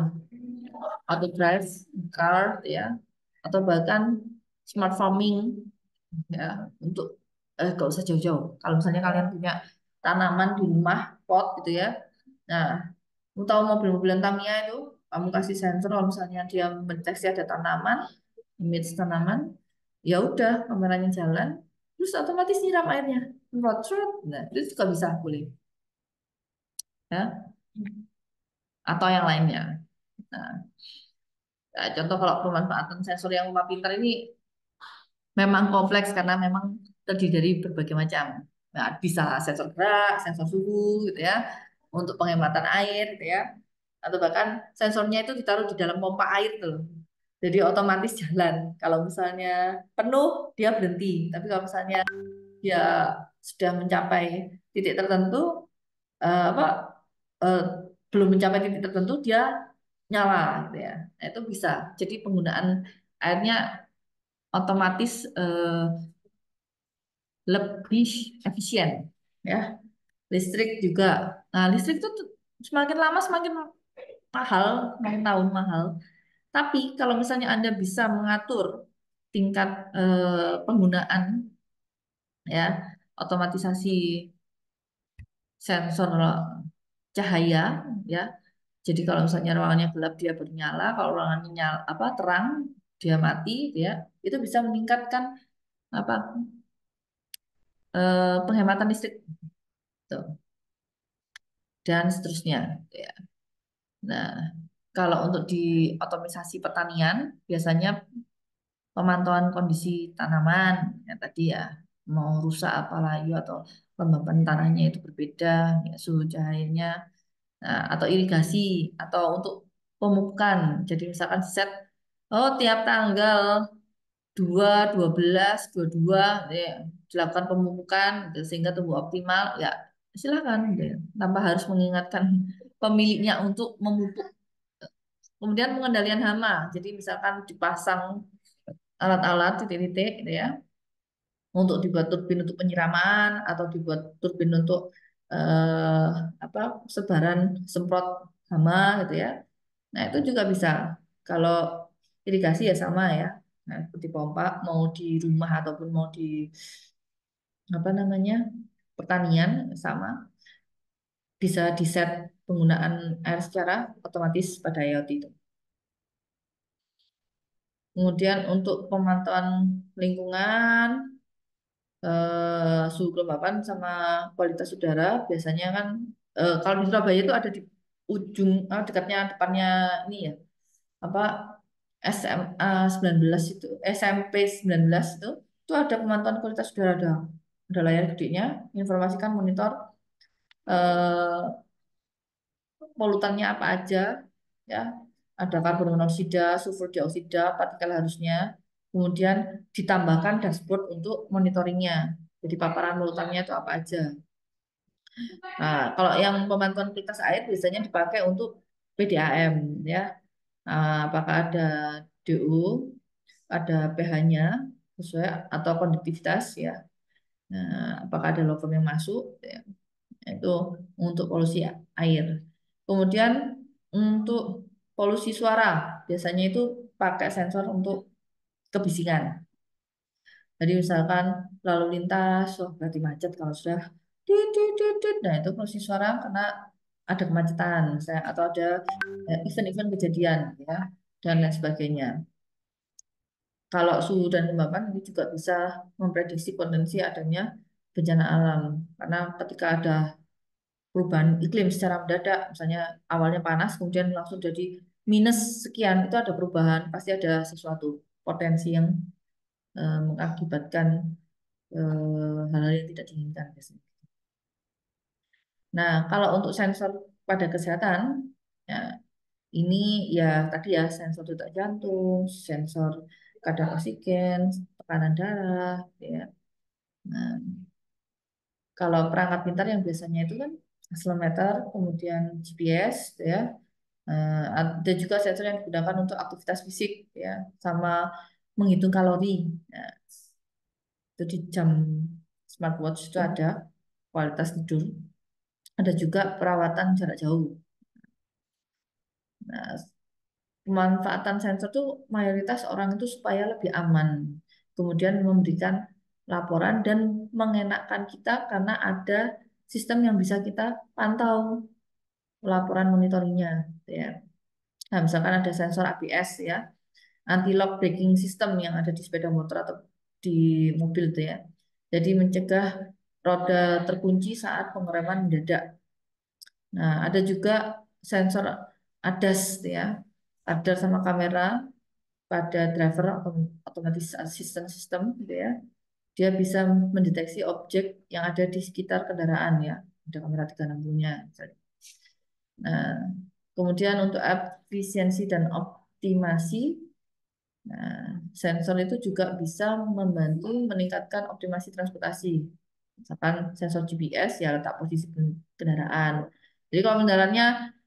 A: auto drive car, ya, atau bahkan smart farming, ya, untuk gak usah jauh-jauh. Kalau misalnya kalian punya tanaman di rumah pot gitu ya, nah, kamu tahu mobil-mobilan Tamiya itu, kamu kasih sensor kalau misalnya dia mendeteksi ada tanaman, image tanaman, ya udah kameranya jalan, terus otomatis nyiram airnya, semprot, semprot. Nah, itu juga bisa boleh, ya, atau yang lainnya. Nah, contoh kalau pemanfaatan sensor yang rumah pintar ini memang kompleks karena memang terdiri dari berbagai macam. Nah, bisa sensor gerak, sensor suhu, gitu ya, untuk penghematan air, gitu ya, atau bahkan sensornya itu ditaruh di dalam pompa air tuh. Jadi otomatis jalan. Kalau misalnya penuh, dia berhenti. Tapi kalau misalnya dia sudah mencapai titik tertentu, apa eh, belum mencapai titik tertentu, dia nyala, gitu ya. Nah, itu bisa. Jadi penggunaan airnya otomatis lebih efisien, ya. Listrik juga. Nah, listrik itu semakin lama semakin mahal, semakin tahun mahal. Tapi kalau misalnya Anda bisa mengatur tingkat penggunaan ya otomatisasi sensor cahaya ya. Jadi kalau misalnya ruangannya gelap dia bernyala, kalau ruangannya nyala, apa terang dia mati ya. Itu bisa meningkatkan apa penghematan listrik tuh, dan seterusnya ya. Nah, kalau untuk di otomatisasi pertanian biasanya pemantauan kondisi tanaman ya tadi ya mau rusak apa layu atau kelembapan tanahnya itu berbeda ya suhu cahayanya Nah, atau irigasi atau untuk pemupukan. Jadi misalkan set, oh tiap tanggal 2, 12, 22 ya, dilakukan pemupukan gitu, sehingga tumbuh optimal. Ya silakan, gitu ya. Tanpa harus mengingatkan pemiliknya untuk memupuk. Kemudian pengendalian hama. Jadi misalkan dipasang alat-alat titik-titik gitu ya, untuk dibuat turbin untuk penyiraman atau dibuat turbin untuk eh, apa sebaran semprot hama gitu ya. Nah, itu juga bisa. Kalau irigasi ya sama ya. Nah, seperti pompa mau di rumah ataupun mau di apa namanya? Pertanian sama, bisa di set penggunaan air secara otomatis pada IoT itu. Kemudian untuk pemantauan lingkungan, suhu kelembapan sama kualitas udara biasanya kan kalau di Surabaya itu ada di ujung dekatnya depannya ini ya apa SMA 19 itu SMP 19 itu ada pemantauan kualitas udara, ada layar gedenya informasikan monitor eh, polutannya apa aja ya, ada karbon monoksida, sulfur dioksida, partikel harusnya, kemudian ditambahkan dashboard untuk monitoringnya, jadi paparan polutannya itu apa aja. Nah, kalau yang pemantauan kualitas air biasanya dipakai untuk PDAM ya. Apakah ada DO, ada pH-nya sesuai atau konduktivitas ya. Nah, apakah ada logam yang masuk ya. Itu untuk polusi air. Kemudian untuk polusi suara biasanya itu pakai sensor untuk kebisingan. Jadi misalkan lalu lintas, oh berarti macet kalau sudah dit. Nah itu polusi suara karena ada kemacetan, misalnya, atau ada event-event kejadian, ya, dan lain sebagainya. Kalau suhu dan kelembapan ini juga bisa memprediksi potensi adanya bencana alam, karena ketika ada perubahan iklim secara mendadak, misalnya awalnya panas, kemudian langsung jadi minus sekian, itu ada perubahan, pasti ada sesuatu potensi yang mengakibatkan hal-hal yang tidak diinginkan biasanya. Nah, kalau untuk sensor pada kesehatan, ya, ini ya tadi ya sensor detak jantung, sensor kadar oksigen, tekanan darah, ya. Nah, kalau perangkat pintar yang biasanya itu kan accelerometer, kemudian GPS, ya. Ada juga sensor yang digunakan untuk aktivitas fisik, ya, sama menghitung kalori. Nah, itu di jam smartwatch itu ada kualitas tidur. Ada juga perawatan jarak jauh. Nah, pemanfaatan sensor tuh mayoritas orang itu supaya lebih aman. Kemudian memberikan laporan dan mengenakkan kita karena ada sistem yang bisa kita pantau laporan monitoringnya, gitu ya. Nah, misalkan ada sensor ABS ya, anti-lock braking system yang ada di sepeda motor atau di mobil tuh ya. Jadi mencegah roda terkunci saat pengereman mendadak. Nah, ada juga sensor ADAS ya, radar sama kamera pada driver atau otomatis assistant system gitu ya. Dia bisa mendeteksi objek yang ada di sekitar kendaraan ya. Ada kamera 360-nya. Nah, kemudian untuk efisiensi dan optimasi, nah, sensor itu juga bisa membantu meningkatkan optimasi transportasi. Misalkan sensor GPS ya letak posisi kendaraan. Jadi kalau kendaraannya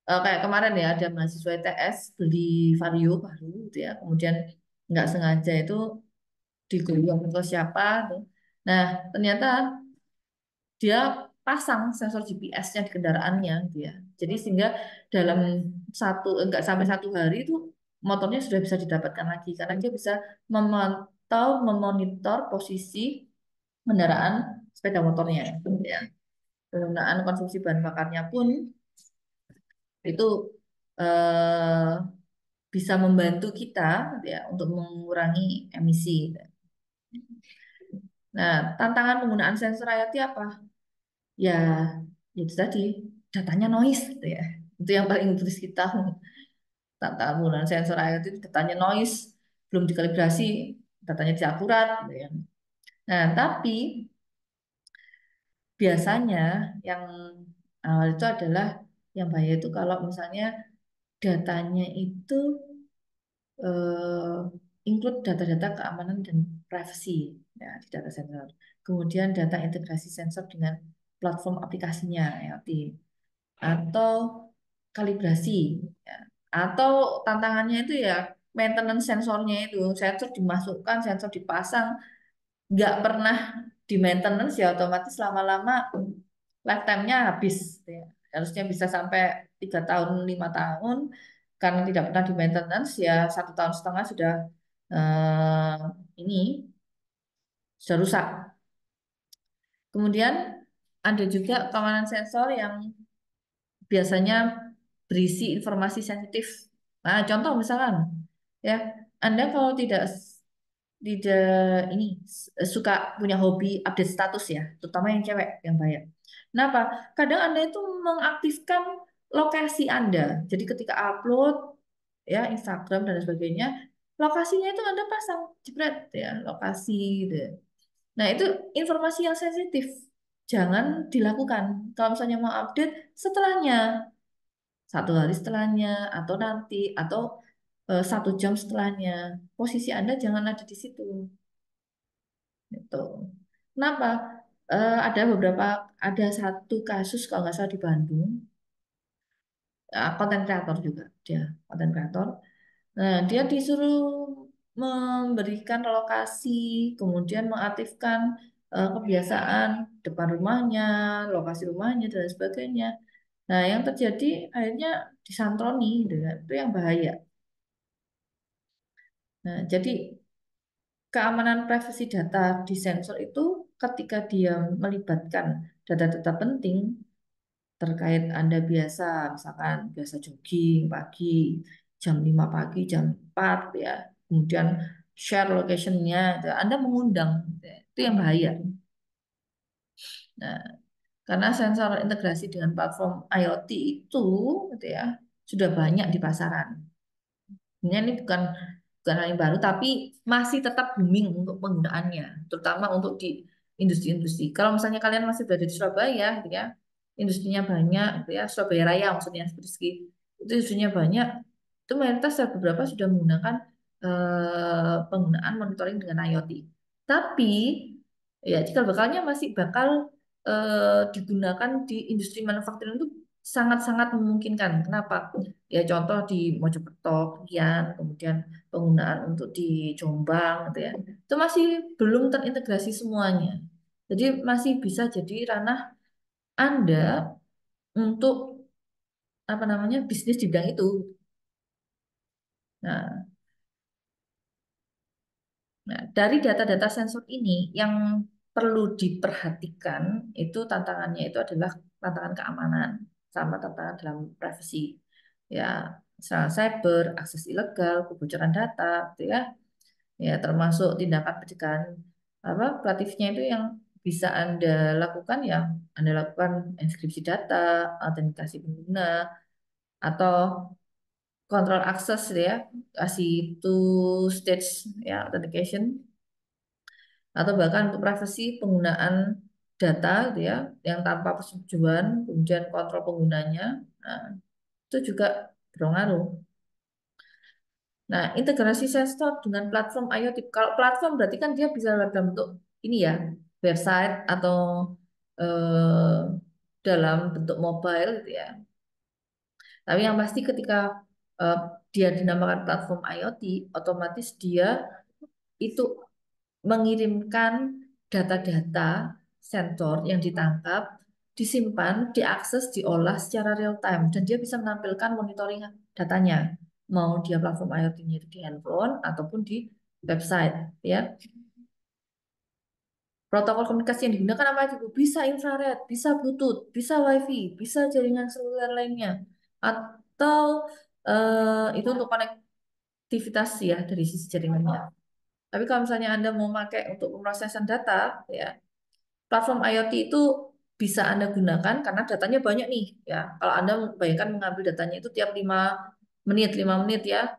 A: kayak kemarin ya ada mahasiswa ITS beli Vario baru gitu ya, kemudian nggak sengaja itu diguyur ke siapa tuh. Nah ternyata dia pasang sensor GPS-nya di kendaraannya gitu ya. Jadi sehingga dalam enggak sampai 1 hari itu motornya sudah bisa didapatkan lagi karena dia bisa memantau, memonitor posisi kendaraan sepeda motornya gitu ya. Penggunaan konsumsi bahan bakarnya pun itu eh, bisa membantu kita gitu ya untuk mengurangi emisi. Nah, tantangan penggunaan sensor IoT apa? Ya, itu tadi datanya noise gitu ya. Itu yang paling berisik kita. Tantangan penggunaan sensor IoT itu datanya noise, belum dikalibrasi, datanya tidak akurat gitu ya. Nah, tapi biasanya yang awal itu adalah Yang bahaya itu kalau misalnya datanya itu eh, include data-data keamanan dan privacy ya, di data sensor. Kemudian data integrasi sensor dengan platform aplikasinya IoT atau kalibrasi ya. Atau tantangannya itu ya maintenance sensornya itu sensor dimasukkan, sensor dipasang, nggak pernah di maintenance ya otomatis lama-lama lifetime-nya habis gitu ya. Harusnya bisa sampai 3 tahun 5 tahun karena tidak pernah di maintenance ya 1 tahun setengah sudah eh, ini sudah rusak. Kemudian ada juga keamanan sensor yang biasanya berisi informasi sensitif. Nah, contoh misalkan ya, Anda kalau tidak ini suka punya hobi update status ya, terutama yang cewek yang banyak. Kenapa? Kadang Anda itu mengaktifkan lokasi Anda. Jadi ketika upload ya Instagram dan sebagainya, lokasinya itu Anda pasang jebret ya, lokasi gitu. Nah, itu informasi yang sensitif. Jangan dilakukan. Kalau misalnya mau update setelahnya, 1 hari setelahnya, atau nanti, atau 1 jam setelahnya. Posisi Anda jangan ada di situ. Gitu. Kenapa? Ada satu kasus kalau nggak salah di Bandung, konten kreator juga dia, konten kreator. Nah, dia disuruh memberikan lokasi, kemudian mengaktifkan kebiasaan depan rumahnya, lokasi rumahnya dan sebagainya. Nah, yang terjadi akhirnya disantroni dengan itu yang bahaya. Nah, jadi keamanan privasi data di sensor itu ketika dia melibatkan data-data penting terkait Anda misalkan biasa jogging pagi, jam 5 pagi, jam 4 ya, kemudian share locationnya, Anda mengundang, itu yang bahaya. Nah, karena sensor integrasi dengan platform IoT itu, gitu ya, sudah banyak di pasaran. Ini bukan hal yang baru, tapi masih tetap booming untuk penggunaannya, terutama untuk di industri-industri. Kalau misalnya kalian masih berada di Surabaya, gitu ya, industrinya banyak, gitu ya, Surabaya Raya maksudnya, seperti itu industrinya banyak, itu mayoritas beberapa sudah menggunakan penggunaan monitoring dengan IoT. Tapi ya cikal bakalnya masih bakal digunakan di industri manufacturing itu sangat-sangat memungkinkan. Kenapa? Ya contoh di Mojokerto, Kian, kemudian penggunaan untuk di Jombang gitu ya. Itu masih belum terintegrasi semuanya. Jadi masih bisa jadi ranah Anda untuk apa namanya bisnis di bidang itu. Nah, dari data-data sensor ini yang perlu diperhatikan itu tantangannya itu adalah tantangan keamanan sama tantangan dalam privasi. Ya, serangan cyber, akses ilegal, kebocoran data, gitu ya. Ya, termasuk tindakan pencegahan apa kreatifnya itu yang bisa Anda lakukan ya, Anda lakukan enkripsi data, autentikasi pengguna, atau kontrol akses gitu ya, kasih two stage ya authentication atau bahkan untuk privasi penggunaan data gitu ya yang tanpa persetujuan kemudian kontrol penggunanya nah, itu juga berpengaruh. Nah, integrasi sensor dengan platform IoT. Kalau platform berarti kan dia bisa dalam bentuk ini ya, website atau eh, dalam bentuk mobile gitu ya. Tapi yang pasti ketika eh, dia dinamakan platform IoT, otomatis dia itu mengirimkan data-data sensor yang ditangkap, disimpan, diakses, diolah secara real time, dan dia bisa menampilkan monitoring datanya, mau dia platform IoT-nya itu di handphone ataupun di website, ya. Protokol komunikasi yang digunakan apa itu? Bisa infrared, bisa Bluetooth, bisa WiFi, bisa jaringan seluler lainnya, atau itu untuk konektivitas ya dari sisi jaringannya. Tapi kalau misalnya Anda mau pakai untuk pemrosesan data, ya platform IoT itu bisa Anda gunakan karena datanya banyak nih. Ya, kalau Anda bayangkan mengambil datanya itu tiap 5 menit, 5 menit ya.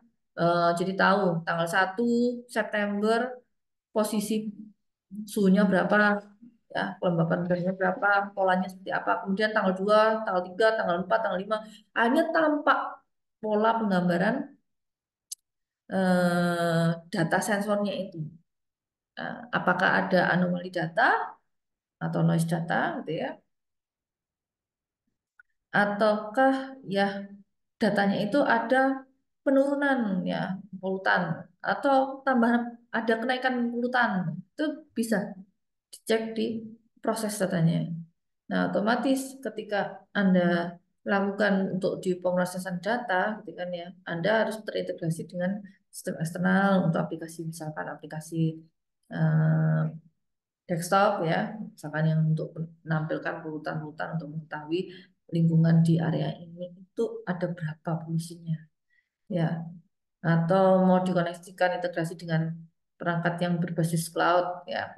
A: Jadi tahu tanggal 1 September posisi suhunya berapa, ya, kelembapan garisnya berapa, polanya seperti apa. Kemudian tanggal 2, tanggal 3, tanggal 4, tanggal 5, hanya tampak pola penggambaran data sensornya itu. Nah, apakah ada anomali data atau noise data gitu ya, ataukah ya datanya itu ada penurunan ya polutan atau tambahan ada kenaikan polutan, itu bisa dicek di proses datanya. Nah, otomatis ketika Anda lakukan untuk di pemrosesan data, gitu kan ya, Anda harus terintegrasi dengan sistem eksternal untuk aplikasi, misalkan aplikasi eh, desktop ya, misalkan yang untuk menampilkan polutan-polutan untuk mengetahui lingkungan di area ini itu ada berapa polusinya, ya. Atau mau dikoneksikan integrasi dengan perangkat yang berbasis cloud, ya.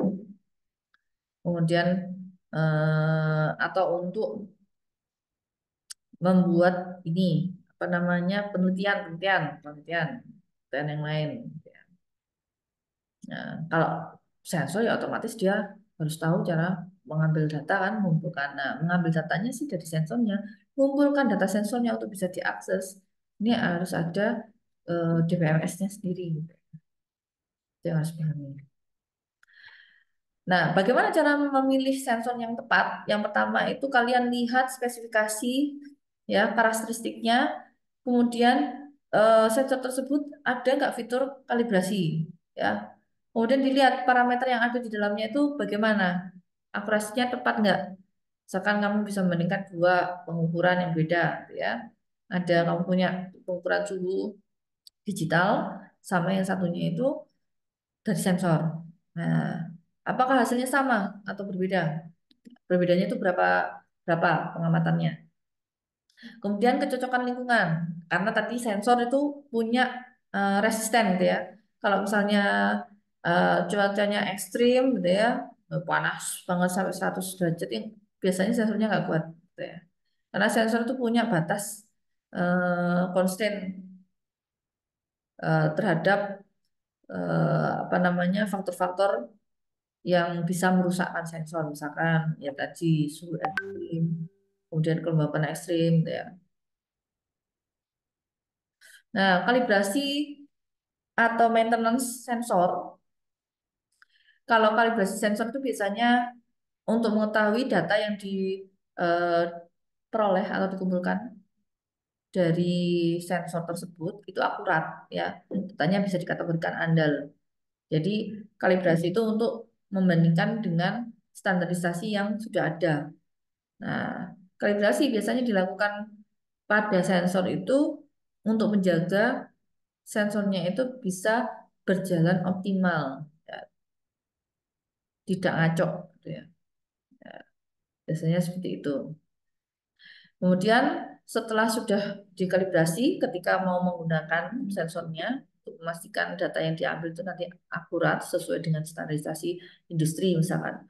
A: Kemudian atau untuk membuat ini apa namanya penelitian yang lain. Nah, kalau sensor ya otomatis dia harus tahu cara mengambil data kan, mengumpulkan. Nah, mengambil datanya sih dari sensornya, mengumpulkan data sensornya untuk bisa diakses. Ini harus ada DPMS-nya sendiri, gitu. Itu yang harus dipahami. Nah, bagaimana cara memilih sensor yang tepat? Yang pertama itu kalian lihat spesifikasi, ya, karakteristiknya, kemudian sensor tersebut ada nggak fitur kalibrasi, ya. Kemudian dilihat parameter yang ada di dalamnya itu bagaimana, akurasinya tepat nggak? Misalkan kamu bisa membandingkan dua pengukuran yang beda, gitu ya. Ada kamu punya pengukuran suhu digital sama yang satunya itu dari sensor. Nah, apakah hasilnya sama atau berbeda? Perbedaannya itu berapa berapa pengamatannya? Kemudian kecocokan lingkungan, karena tadi sensor itu punya resisten gitu ya. Kalau misalnya cuacanya ekstrim gitu ya, panas banget sampai 100 derajat, yang biasanya sensornya nggak kuat gitu ya. Karena sensor itu punya batas konstan terhadap apa namanya faktor-faktor yang bisa merusakkan sensor, misalkan ya tadi suhu ekstrim, kemudian kelembapan ekstrim gitu ya. Nah, kalibrasi atau maintenance sensor, kalau kalibrasi sensor itu biasanya untuk mengetahui data yang diperoleh atau dikumpulkan dari sensor tersebut itu akurat ya, datanya bisa dikategorikan andal. Jadi kalibrasi itu untuk membandingkan dengan standarisasi yang sudah ada. Nah, kalibrasi biasanya dilakukan pada sensor itu untuk menjaga sensornya itu bisa berjalan optimal, ya, tidak ngacok, gitu ya. Ya, biasanya seperti itu. Kemudian setelah sudah dikalibrasi, ketika mau menggunakan sensornya untuk memastikan data yang diambil itu nanti akurat sesuai dengan standarisasi industri misalkan.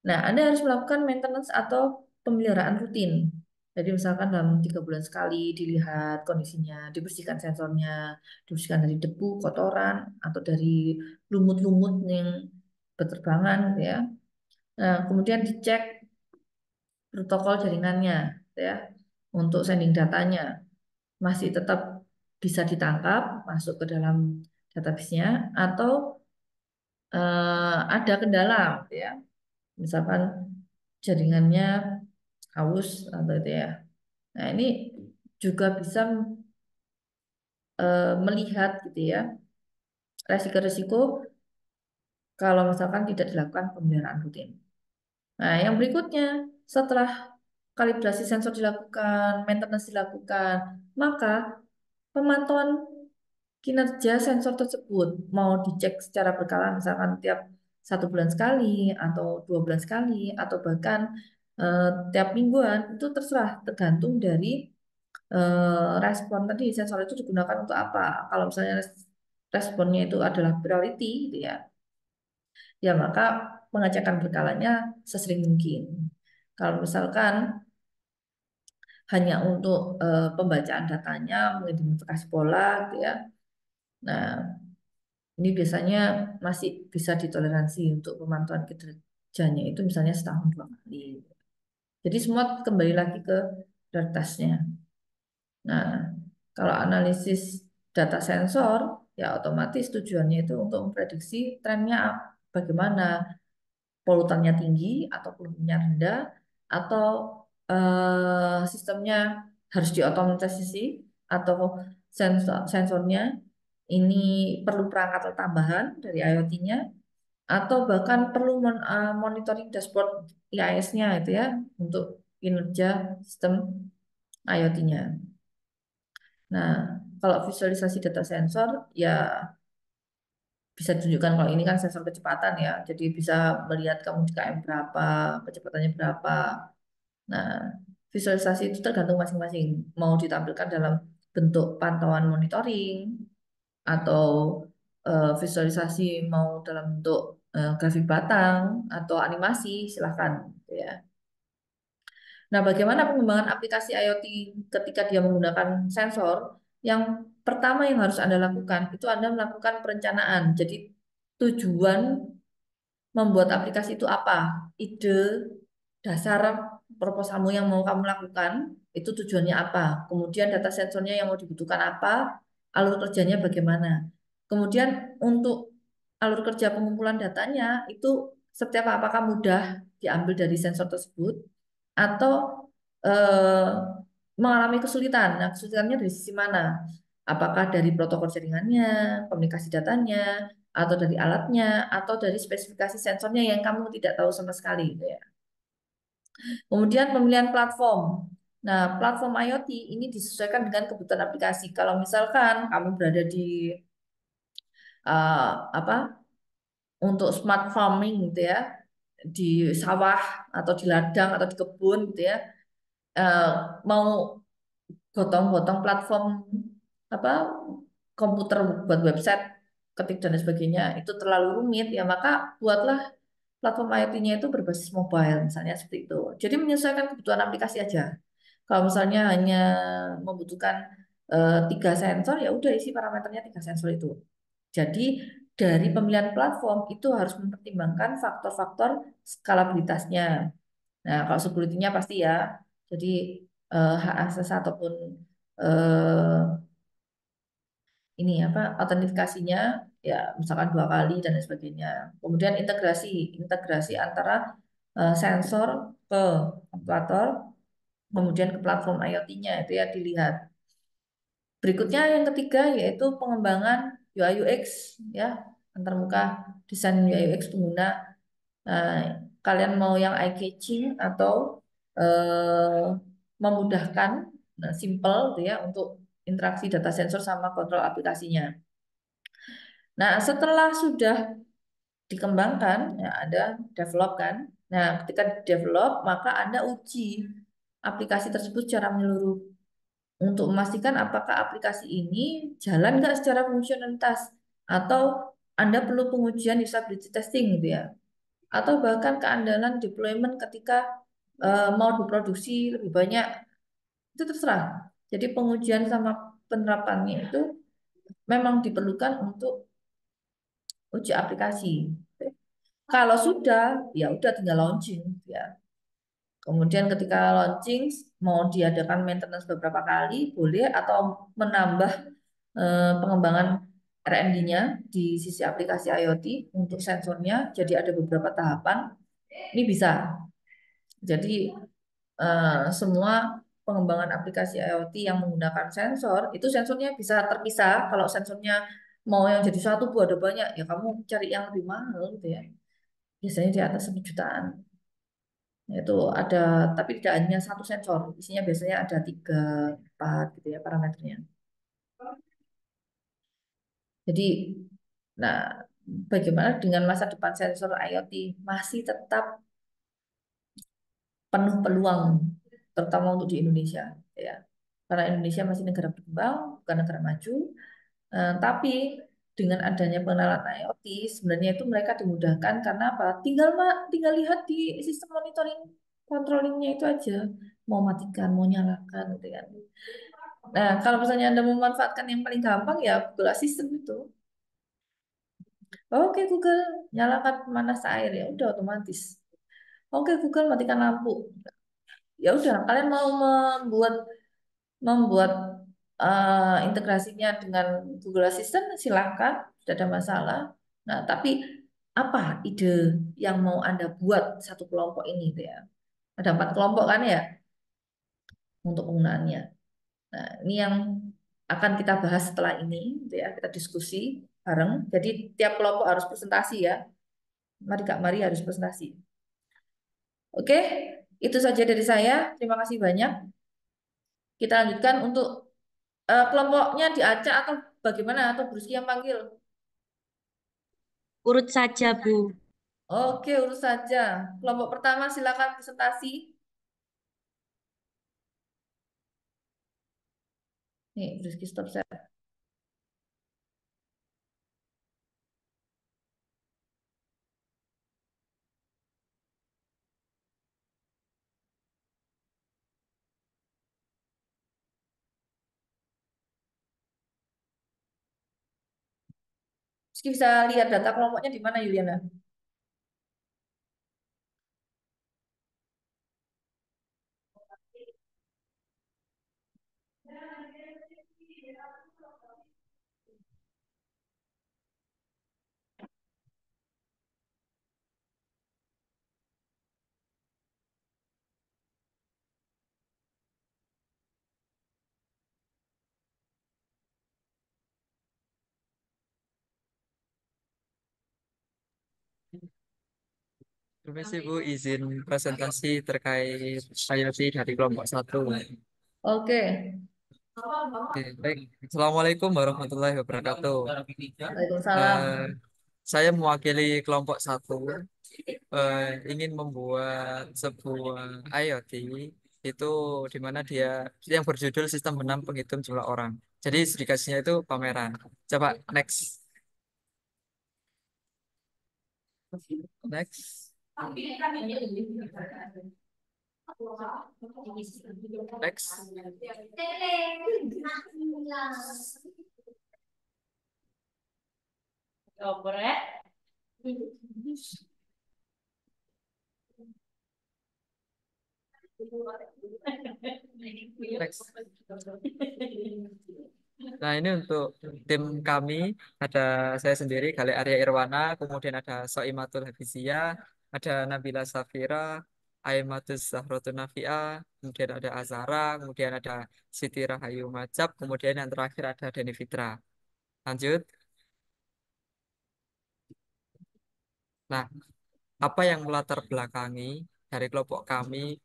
A: Nah, Anda harus melakukan maintenance atau pemeliharaan rutin. Jadi misalkan dalam 3 bulan sekali dilihat kondisinya, dibersihkan sensornya, dibersihkan dari debu, kotoran, atau dari lumut-lumut yang berterbangan, ya. Nah, kemudian dicek protokol jaringannya, ya, untuk sending datanya masih tetap bisa ditangkap masuk ke dalam database-nya atau ada kendala, ya. Misalkan jaringannya haus atau itu ya. Nah, ini juga bisa melihat gitu ya resiko-resiko kalau misalkan tidak dilakukan pemeliharaan rutin. Nah, yang berikutnya setelah kalibrasi sensor dilakukan, maintenance dilakukan, maka pemantauan kinerja sensor tersebut mau dicek secara berkala, misalkan tiap 1 bulan sekali atau 2 bulan sekali atau bahkan tiap mingguan, itu terserah tergantung dari respon tadi sensor itu digunakan untuk apa. Kalau misalnya responnya itu adalah priority gitu ya, ya maka pengecekan berkalanya sesering mungkin. Kalau misalkan hanya untuk pembacaan datanya, mengidentifikasi pola gitu ya. Nah, ini biasanya masih bisa ditoleransi untuk pemantauan kinerja, kerjanya itu misalnya setahun 2 kali. Jadi semua kembali lagi ke prioritasnya. Nah, kalau analisis data sensor, ya otomatis tujuannya itu untuk memprediksi trennya bagaimana, polutannya tinggi atau polutannya rendah, atau sistemnya harus diotomatisasi, atau sensornya ini perlu perangkat tambahan dari IoT-nya, atau bahkan perlu monitoring dashboard IIS-nya itu ya untuk kinerja sistem IoT-nya. Nah, kalau visualisasi data sensor ya bisa ditunjukkan, kalau ini kan sensor kecepatan ya, jadi bisa melihat kamu di km berapa, kecepatannya berapa. Nah, visualisasi itu tergantung masing-masing, mau ditampilkan dalam bentuk pantauan monitoring atau visualisasi mau dalam bentuk grafik batang atau animasi, silahkan gitu ya. Nah, bagaimana pengembangan aplikasi IoT ketika dia menggunakan sensor? Yang pertama yang harus Anda lakukan itu Anda melakukan perencanaan. Jadi tujuan membuat aplikasi itu apa? Ide, dasar proposalmu yang mau kamu lakukan, itu tujuannya apa? Kemudian data sensornya yang mau dibutuhkan apa? Alur kerjanya bagaimana? Kemudian untuk alur kerja pengumpulan datanya itu seperti apa? Apakah mudah diambil dari sensor tersebut? Atau eh, mengalami kesulitan? Nah, kesulitannya dari sisi mana? Apakah dari protokol jaringannya, komunikasi datanya, atau dari alatnya, atau dari spesifikasi sensornya yang kamu tidak tahu sama sekali, gitu ya. Kemudian pemilihan platform. Nah, platform IoT ini disesuaikan dengan kebutuhan aplikasi. Kalau misalkan kamu berada di apa untuk smart farming gitu ya, di sawah atau di ladang atau di kebun gitu ya, eh, mau gotong-gotong platform apa komputer buat website, ketik dan sebagainya itu terlalu rumit ya, maka buatlah platform IoT-nya itu berbasis mobile misalnya seperti itu. Jadi menyesuaikan kebutuhan aplikasi aja. Kalau misalnya hanya membutuhkan 3 sensor, ya udah isi parameternya 3 sensor itu. Jadi dari pemilihan platform itu harus mempertimbangkan faktor-faktor skalabilitasnya. Nah, kalau security-nya pasti ya. Jadi hak akses ataupun eh, ini apa autentikasinya ya misalkan 2 kali dan lain sebagainya. Kemudian integrasi integrasi antara sensor ke kalkulator, kemudian ke platform IoT-nya itu ya dilihat. Berikutnya yang ketiga yaitu pengembangan UI UX ya, antarmuka desain UI UX pengguna. Nah, kalian mau yang eye catching atau eh, memudahkan, nah, simple gitu ya untuk interaksi data sensor sama kontrol aplikasinya. Nah, setelah sudah dikembangkan, ya ada develop kan. Nah, ketika develop, maka Anda uji aplikasi tersebut secara menyeluruh untuk memastikan apakah aplikasi ini jalan nggak secara fungsionalitas, atau Anda perlu pengujian usability testing gitu ya, atau bahkan keandalan deployment ketika mau diproduksi lebih banyak, itu terserah. Jadi pengujian sama penerapannya itu memang diperlukan untuk uji aplikasi. Kalau sudah, ya udah tinggal launching ya. Kemudian ketika launching mau diadakan maintenance beberapa kali boleh, atau menambah pengembangan R&D-nya di sisi aplikasi IoT untuk sensornya. Jadi ada beberapa tahapan. Ini bisa. Jadi semua pengembangan aplikasi IoT yang menggunakan sensor itu sensornya bisa terpisah. Kalau sensornya mau yang jadi satu bu ada banyak, ya kamu cari yang lebih mahal gitu ya. Biasanya di atas 1 jutaan. Itu ada, tapi tidak hanya satu sensor, isinya biasanya ada 3, 4 gitu ya parameternya. Jadi, nah, bagaimana dengan masa depan sensor IoT? Masih tetap penuh peluang, terutama untuk di Indonesia, ya. Karena Indonesia masih negara berkembang, bukan negara maju. Tapi dengan adanya pengenalan IoT, sebenarnya itu mereka dimudahkan karena apa? Tinggal lihat di sistem monitoring controllingnya itu aja, mau matikan, mau nyalakan, gitu kan. Nah, kalau misalnya Anda memanfaatkan yang paling gampang ya Google Assistant itu. Oke Google, nyalakan pemanas air, ya udah otomatis. Oke, Google matikan lampu. Ya udah, kalian mau membuat membuat integrasinya dengan Google Assistant, silahkan, tidak ada masalah. Nah, tapi apa ide yang mau Anda buat satu kelompok ini, gitu ya? Ada 4 kelompok kan ya untuk penggunaannya. Nah, ini yang akan kita bahas setelah ini, gitu ya. Kita diskusi bareng. Jadi tiap kelompok harus presentasi ya. Mari Kak Mari harus presentasi. Oke, itu saja dari saya. Terima kasih banyak. Kita lanjutkan untuk kelompoknya diacak atau bagaimana atau Bruski yang panggil.
C: Urut saja, Bu.
A: Oke, urus saja. Kelompok pertama silakan presentasi. Nih, Bruski stop saya. Bruski bisa lihat data kelompoknya di mana, Yuliana?
D: Permisi Bu, izin presentasi terkait IoT dari kelompok satu.
A: Oke,
D: Oke, baik. Assalamualaikum warahmatullahi wabarakatuh.
A: Waalaikumsalam.
D: Eh, saya mewakili kelompok satu, ingin membuat sebuah IoT itu di mana dia yang berjudul Sistem Benam Penghitung Jumlah Orang. Jadi dikasihnya itu pameran. Coba next, next, next. Next. Nah, ini untuk tim kami, ada saya sendiri, Gale Arya Irwana, kemudian ada Soimatul Hafizia, ada Nabila Safira, Aimatus Zahrotun Nafia, kemudian ada Azara, kemudian ada Siti Rahayu Majab, kemudian yang terakhir ada Deni Fitra. Lanjut. Nah, apa yang melatar belakangi dari kelompok kami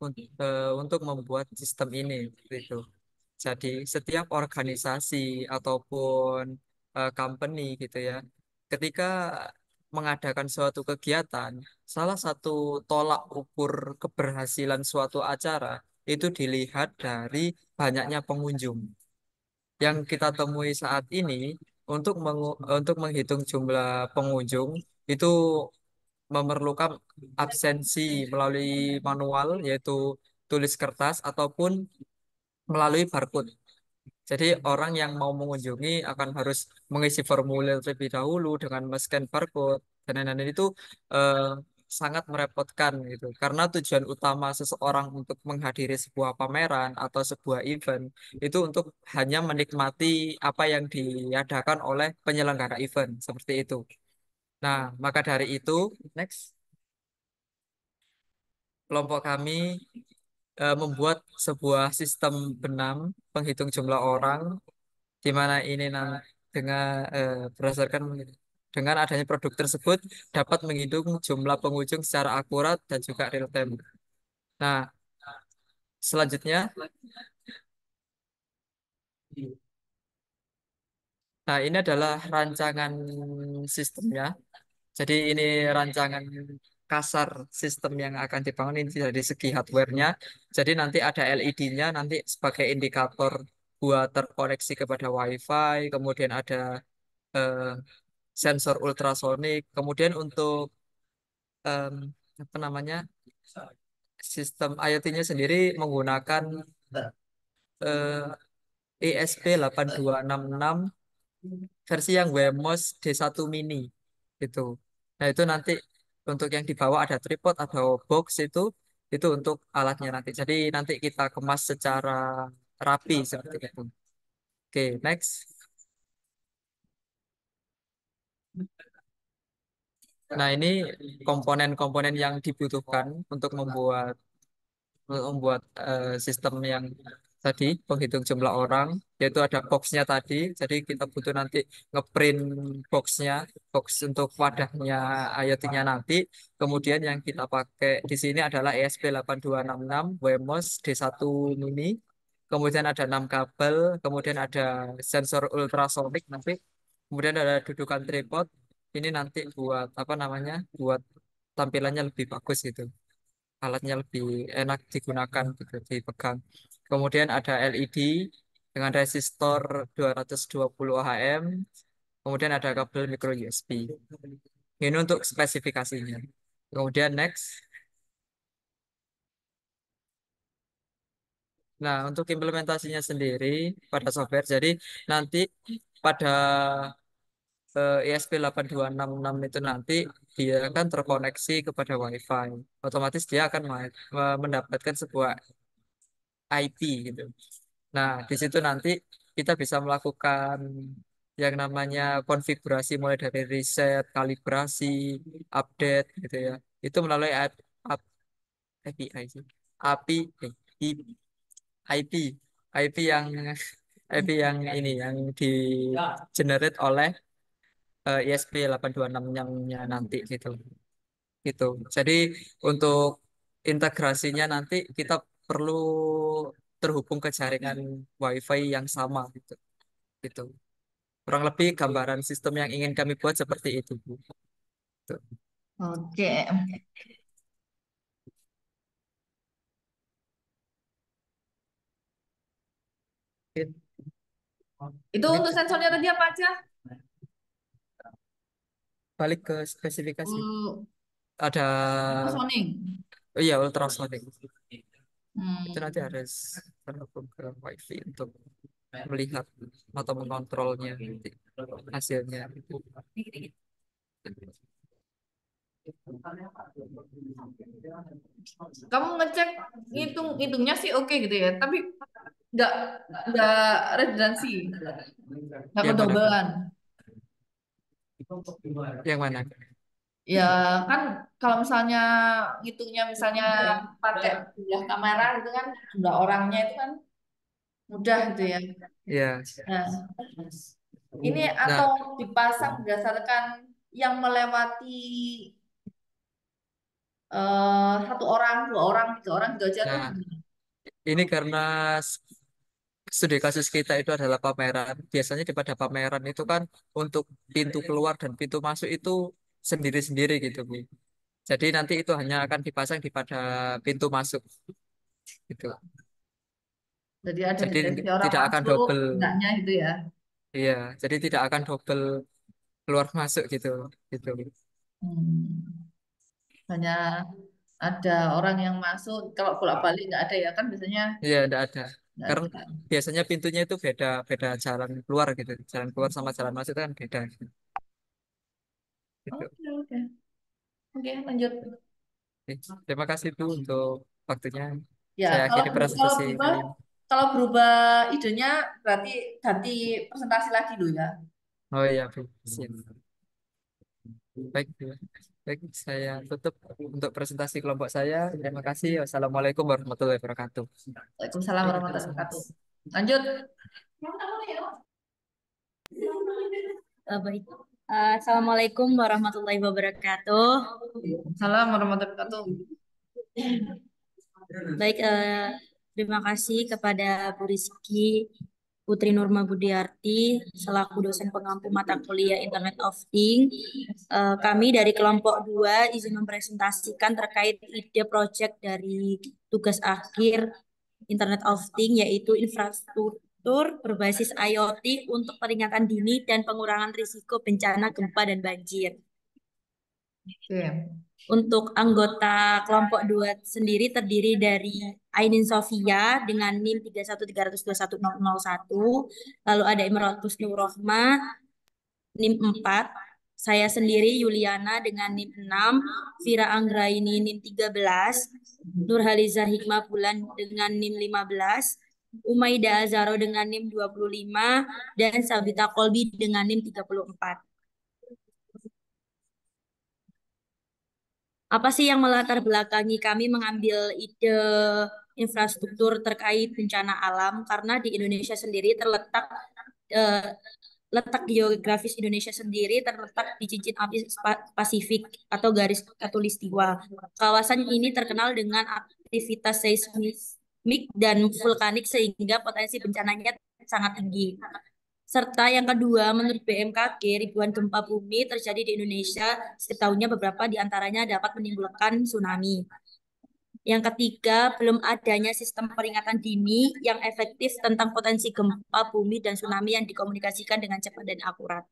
D: untuk membuat sistem ini? Gitu. Jadi setiap organisasi ataupun company gitu ya, ketika mengadakan suatu kegiatan, salah satu tolak ukur keberhasilan suatu acara itu dilihat dari banyaknya pengunjung. Yang kita temui saat ini untuk menghitung jumlah pengunjung itu memerlukan absensi melalui manual yaitu tulis kertas ataupun melalui barcode. Jadi orang yang mau mengunjungi akan harus mengisi formulir terlebih dahulu dengan men-scan barcode dan lain-lain itu eh, sangat merepotkan gitu. Karena tujuan utama seseorang untuk menghadiri sebuah pameran atau sebuah event itu untuk hanya menikmati apa yang diadakan oleh penyelenggara event seperti itu. Nah, maka dari itu, next, kelompok kami membuat sebuah sistem benam penghitung jumlah orang di mana ini dengan berdasarkan dengan adanya produk tersebut dapat menghitung jumlah pengunjung secara akurat dan juga real time. Nah, selanjutnya, nah ini adalah rancangan sistemnya. Jadi ini rancangan kasar sistem yang akan dibangun ini dari segi hardware-nya. Jadi nanti ada LED-nya nanti sebagai indikator buat terkoneksi kepada WiFi, kemudian ada eh, sensor ultrasonik, kemudian untuk em, apa namanya sistem IoT-nya sendiri menggunakan ESP8266 versi yang Wemos D1 Mini gitu. Nah itu nanti untuk yang di bawah ada tripod atau box itu untuk alatnya nanti. Jadi nanti kita kemas secara rapi seperti itu. Oke, next. Nah, ini komponen-komponen yang dibutuhkan untuk membuat sistem yang tadi penghitung jumlah orang, yaitu ada boxnya tadi. Jadi kita butuh nanti ngeprint boxnya, box untuk wadahnya IoT-nya nanti. Kemudian yang kita pakai di sini adalah ESP8266 Wemos D1 Mini. Kemudian ada 6 kabel, kemudian ada sensor ultrasonik nanti. Kemudian ada dudukan tripod. Ini nanti buat apa namanya? Buat tampilannya lebih bagus gitu, alatnya lebih enak digunakan gitu, dipegang. Kemudian ada LED dengan resistor 220 ohm. Kemudian ada kabel micro USB. Ini untuk spesifikasinya. Kemudian next. Nah, untuk implementasinya sendiri pada software, jadi nanti pada ESP8266 itu nanti dia akan terkoneksi kepada WiFi. Otomatis dia akan mendapatkan sebuah IP gitu. Nah, di situ nanti kita bisa melakukan yang namanya konfigurasi mulai dari reset, kalibrasi, update gitu ya. Itu melalui API sih. API, I- IP, IP yang IP yang ini yang di generate oleh ESP8266-nya nanti gitu. Gitu. Jadi untuk integrasinya nanti kita perlu terhubung ke jaringan WiFi yang sama gitu. Gitu. Kurang lebih gambaran sistem yang ingin kami buat seperti itu, Bu. Tuh.
A: Oke. Itu untuk
D: Next,
A: sensornya tadi apa aja?
D: balik ke spesifikasi.
A: Uh,
D: Ada,
A: ultrasonic.
D: oh iya, ultrasonic. Itu nanti
A: Hmm.
D: harus terhubung ke WiFi untuk melihat atau mengontrolnya nanti hasilnya.
A: Kamu ngecek hitungnya sih oke gitu ya, tapi nggak nggak redundancy, nggak
D: Yang mana, Bu?
A: kedobelan.
D: Yang mana?
A: Ya kan kalau misalnya ngitungnya misalnya pakai jumlah kamera itu kan jumlah orangnya itu kan mudah gitu ya.
D: Ya.
A: Nah, ini
D: Nah,
A: atau dipasang berdasarkan yang melewati satu orang, dua orang, tiga orang gitu aja tuh
D: nah,
A: gimana?
D: ini karena studi kasus kita itu adalah pameran. Biasanya di pada pameran itu kan untuk pintu keluar dan pintu masuk itu sendiri-sendiri gitu, Bu. Jadi nanti itu hanya akan dipasang di pada pintu masuk gitu.
A: Jadi ada
D: Jadi
A: deteksi orang
D: tidak akan
A: masuk,
D: double.
A: enggaknya gitu ya.
D: Iya, jadi tidak akan double keluar masuk gitu. Gitu.
A: Hmm. Hanya ada orang yang masuk, kalau bolak-balik nggak ada ya kan biasanya
D: Iya, tidak ada.
A: nggak
D: Karena
A: ada.
D: biasanya pintunya itu beda beda jalan keluar gitu. Jalan keluar sama jalan masuk itu kan beda gitu.
A: Oke, oke. Oke, lanjut.
D: Oke, terima kasih Bu untuk waktunya.
A: Ya,
D: Saya
A: kalau
D: akhiri
A: kalau
D: presentasi
A: berubah
D: kali ini.
A: kalau berubah idenya berarti ganti presentasi lagi loh ya.
D: Oh iya, Bu. Siap. Baik, Bu. Baik, saya tutup untuk presentasi kelompok saya. Terima kasih. Wassalamualaikum warahmatullahi wabarakatuh.
A: Waalaikumsalam
D: Baik,
A: warahmatullahi
D: terima
A: wabarakatuh.
D: kasih.
A: Lanjut.
C: Baik. Assalamualaikum warahmatullahi wabarakatuh.
A: Salam warahmatullahi wabarakatuh.
C: Baik, terima kasih kepada Bu Rizky Putri Nurma Budiarti selaku dosen pengampu mata kuliah Internet of Things. Kami dari kelompok 2 izin mempresentasikan terkait ide proyek dari tugas akhir Internet of Things, yaitu infrastruktur berbasis IoT untuk peringatan dini dan pengurangan risiko bencana gempa dan banjir.
A: Oke.
C: Untuk anggota kelompok 2 sendiri terdiri dari Ainin Sofia dengan NIM 31321.001, lalu ada Imratus Nur Rohma NIM 4, saya sendiri Yuliana dengan NIM 6, Vira Anggraini NIM 13, Nurhaliza Hikmah Bulan dengan NIM 15, Umaida Azaro dengan NIM 25, dan Sabita Kolbi dengan NIM 34. Apa sih yang melatar belakangi kami mengambil ide infrastruktur terkait bencana alam? Karena di Indonesia sendiri eh, letak geografis Indonesia sendiri terletak di cincin api Pasifik atau garis khatulistiwa. Kawasan ini terkenal dengan aktivitas seismik dan vulkanik sehingga potensi bencananya sangat tinggi. Serta yang kedua, menurut BMKG, ribuan gempa bumi terjadi di Indonesia setiap tahunnya, beberapa di antaranya dapat menimbulkan tsunami. Yang ketiga, belum adanya sistem peringatan dini yang efektif tentang potensi gempa bumi dan tsunami yang dikomunikasikan dengan cepat dan akurat.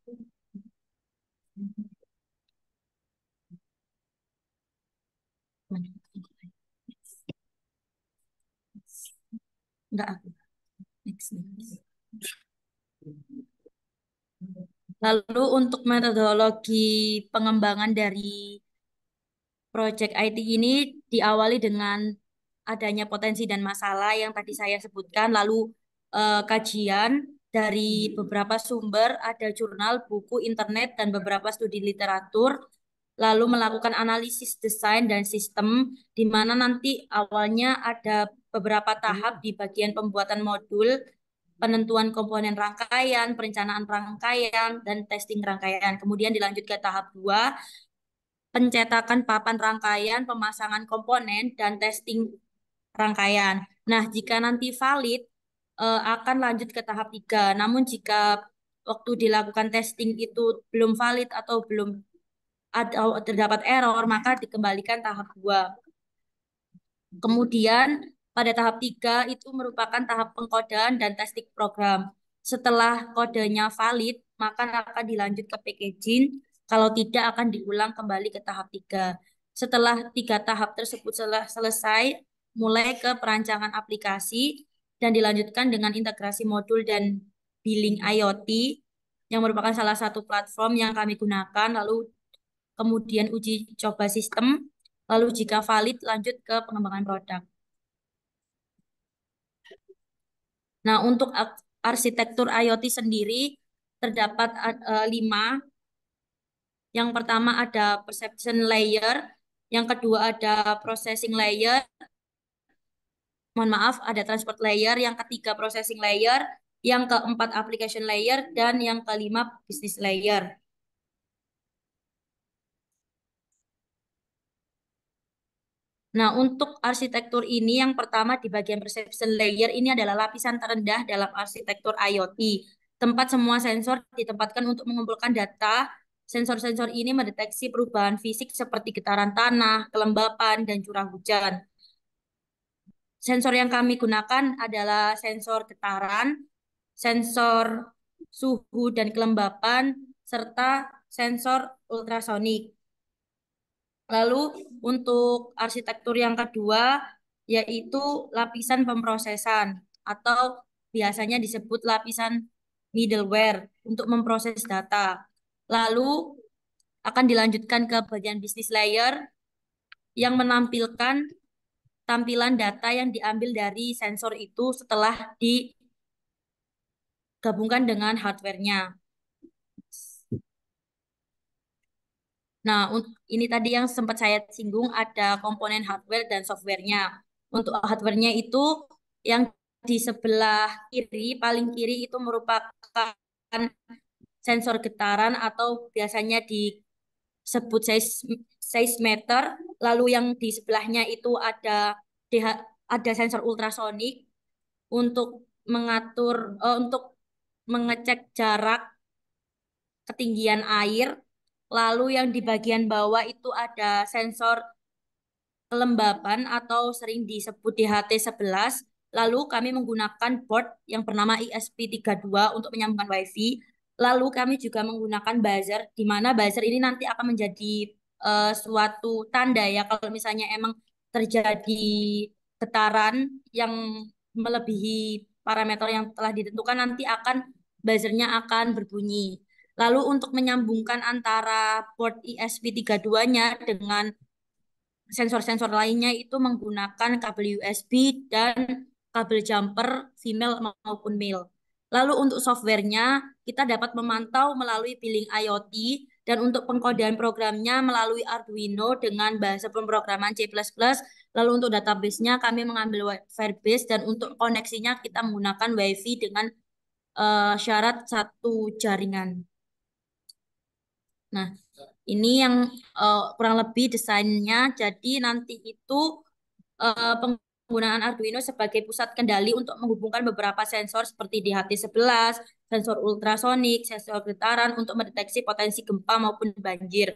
C: Enggak aku. Next. Lalu untuk metodologi pengembangan dari proyek IT ini diawali dengan adanya potensi dan masalah yang tadi saya sebutkan, lalu kajian dari beberapa sumber, ada jurnal, buku, internet, dan beberapa studi literatur, lalu melakukan analisis desain dan sistem, di mana nanti awalnya ada beberapa tahap di bagian pembuatan modul, penentuan komponen rangkaian, perencanaan rangkaian, dan testing rangkaian. Kemudian dilanjut ke tahap 2, pencetakan papan rangkaian, pemasangan komponen, dan testing rangkaian. Nah, jika nanti valid, akan lanjut ke tahap 3. Namun jika waktu dilakukan testing itu belum valid atau belum ada terdapat error, maka dikembalikan tahap 2. Kemudian pada tahap 3 itu merupakan tahap pengkodean dan testing program. Setelah kodenya valid, maka akan dilanjut ke packaging. Kalau tidak, akan diulang kembali ke tahap 3. Setelah 3 tahap tersebut selesai, mulai ke perancangan aplikasi dan dilanjutkan dengan integrasi modul dan billing IoT yang merupakan salah satu platform yang kami gunakan, lalu kemudian uji coba sistem, lalu jika valid lanjut ke pengembangan produk. Nah, untuk arsitektur IoT sendiri terdapat 5. Yang pertama ada perception layer, yang kedua ada processing layer, mohon maaf, ada transport layer, yang ketiga processing layer, yang keempat application layer, dan yang kelima business layer. Nah, untuk arsitektur ini yang pertama di bagian perception layer ini adalah lapisan terendah dalam arsitektur IoT. Tempat semua sensor ditempatkan untuk mengumpulkan data. Sensor-sensor ini mendeteksi perubahan fisik seperti getaran tanah, kelembapan, dan curah hujan. Sensor yang kami gunakan adalah sensor getaran, sensor suhu dan kelembapan, serta sensor ultrasonik. Lalu untuk arsitektur yang kedua yaitu lapisan pemrosesan atau biasanya disebut lapisan middleware untuk memproses data. Lalu akan dilanjutkan ke bagian business layer yang menampilkan tampilan data yang diambil dari sensor itu setelah digabungkan dengan hardware-nya. Nah, ini tadi yang sempat saya singgung, ada komponen hardware dan software-nya. Untuk hardware-nya itu yang di sebelah kiri, paling kiri itu merupakan sensor getaran atau biasanya disebut seismeter. Lalu yang di sebelahnya itu ada sensor ultrasonik untuk untuk mengecek jarak ketinggian air. Lalu yang di bagian bawah itu ada sensor kelembapan atau sering disebut DHT11. Lalu kami menggunakan board yang bernama ESP32 untuk menyambungkan WiFi. Lalu kami juga menggunakan buzzer, di mana buzzer ini nanti akan menjadi suatu tanda ya kalau misalnya emang terjadi getaran yang melebihi parameter yang telah ditentukan, nanti buzzernya akan berbunyi. Lalu untuk menyambungkan antara port ESP32-nya dengan sensor-sensor lainnya itu menggunakan kabel USB dan kabel jumper female maupun male. Lalu untuk softwarenya kita dapat memantau melalui billing IoT dan untuk pengkodean programnya melalui Arduino dengan bahasa pemrograman C++. Lalu untuk database-nya kami mengambil Firebase dan untuk koneksinya kita menggunakan WiFi dengan syarat satu jaringan. Nah, ini yang kurang lebih desainnya. Jadi nanti itu penggunaan Arduino sebagai pusat kendali untuk menghubungkan beberapa sensor seperti DHT11, sensor ultrasonik, sensor getaran untuk mendeteksi potensi gempa maupun banjir.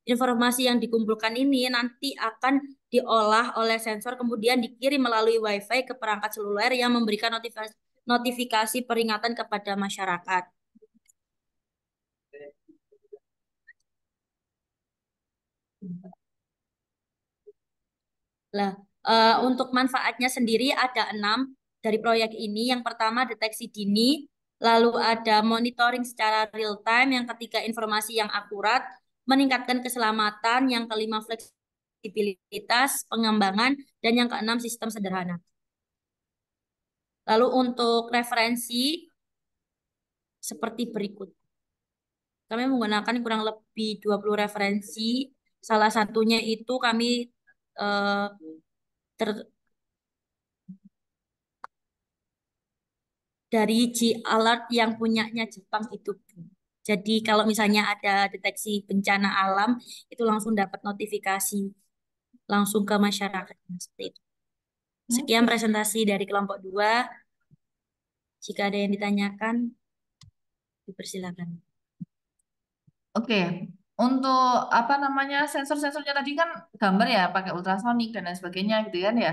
C: Informasi yang dikumpulkan ini nanti akan diolah oleh sensor kemudian dikirim melalui Wi-Fi ke perangkat seluler yang memberikan notifikasi peringatan kepada masyarakat. Lah, untuk manfaatnya sendiri ada 6 dari proyek ini. Yang pertama deteksi dini, lalu ada monitoring secara real time, yang ketiga informasi yang akurat, meningkatkan keselamatan, yang kelima fleksibilitas, pengembangan, dan yang keenam sistem sederhana. Lalu untuk referensi seperti berikut. Kami menggunakan kurang lebih 20 referensi. Salah satunya itu kami eh, dari G-Alert yang punyanya Jepang itu, Bu. Jadi kalau misalnya ada deteksi bencana alam, itu langsung dapat notifikasi langsung ke masyarakat. Seperti itu. Sekian presentasi dari kelompok 2. Jika ada yang ditanyakan, dipersilakan.
A: Oke, untuk apa namanya sensor-sensornya tadi kan gambar ya, pakai ultrasonik dan lain sebagainya gitu kan ya.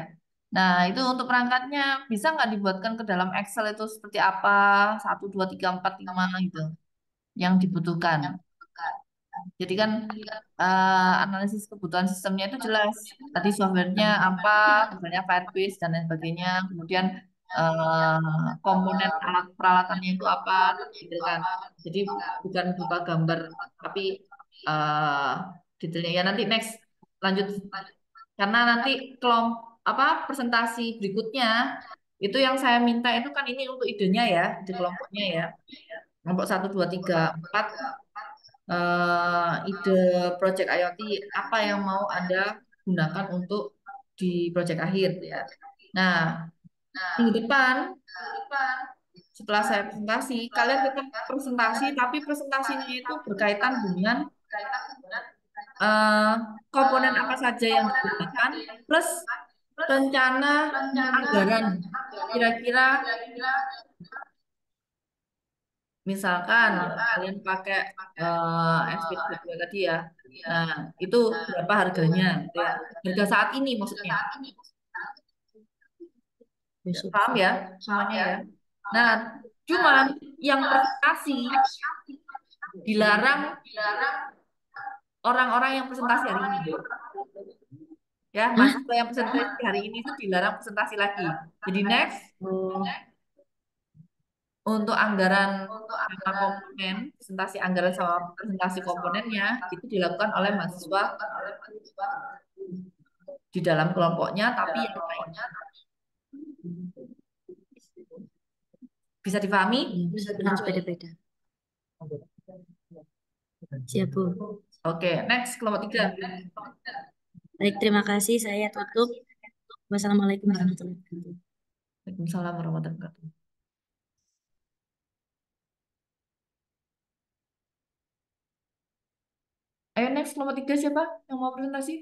A: Nah, itu untuk perangkatnya bisa nggak dibuatkan ke dalam Excel itu seperti apa, 1, 2, 3, 4, 5 gitu yang dibutuhkan. Jadi kan analisis kebutuhan sistemnya itu jelas. Tadi softwarenya apa, misalnya Firebase dan lain sebagainya. Kemudian komponen alat peralatannya itu apa, gitu kan. Jadi bukan berupa gambar, tapi eh detailnya. Ya nanti next lanjut. Karena nanti kelompok apa presentasi berikutnya itu yang saya minta itu kan ini untuk idenya ya, di kelompoknya ya. Kelompok 1, 2, 3, 4 ide project IoT apa yang mau Anda gunakan untuk di project akhir ya. Nah, minggu depan setelah saya presentasi, kalian tetap presentasi, tapi presentasinya itu berkaitan dengan eh, komponen apa saja yang digunakan, plus rencana anggaran. Kira-kira misalkan kalian pakai SP32 tadi ya. Nah, itu berapa harganya gitu ya. Harga saat ini maksudnya. Paham ya semuanya ya. Nah, cuman yang presentasi dilarang orang-orang yang presentasi hari ini. Ya,
C: Hah?
A: mahasiswa yang presentasi hari ini itu dilarang presentasi lagi. Jadi next
C: Oh,
A: untuk anggaran sama komponen, presentasi anggaran sama presentasi komponennya itu dilakukan oleh mahasiswa di dalam kelompoknya, tapi yang lain. Bisa dipahami?
C: harus beda-beda. Siap, Bu.
A: Oke, next kelompok 3.
C: Baik, terima kasih. Saya tutup. Wassalamualaikum warahmatullahi wabarakatuh.
A: Waalaikumsalam warahmatullahi wabarakatuh. Ayo next kelompok 3 siapa yang mau presentasi?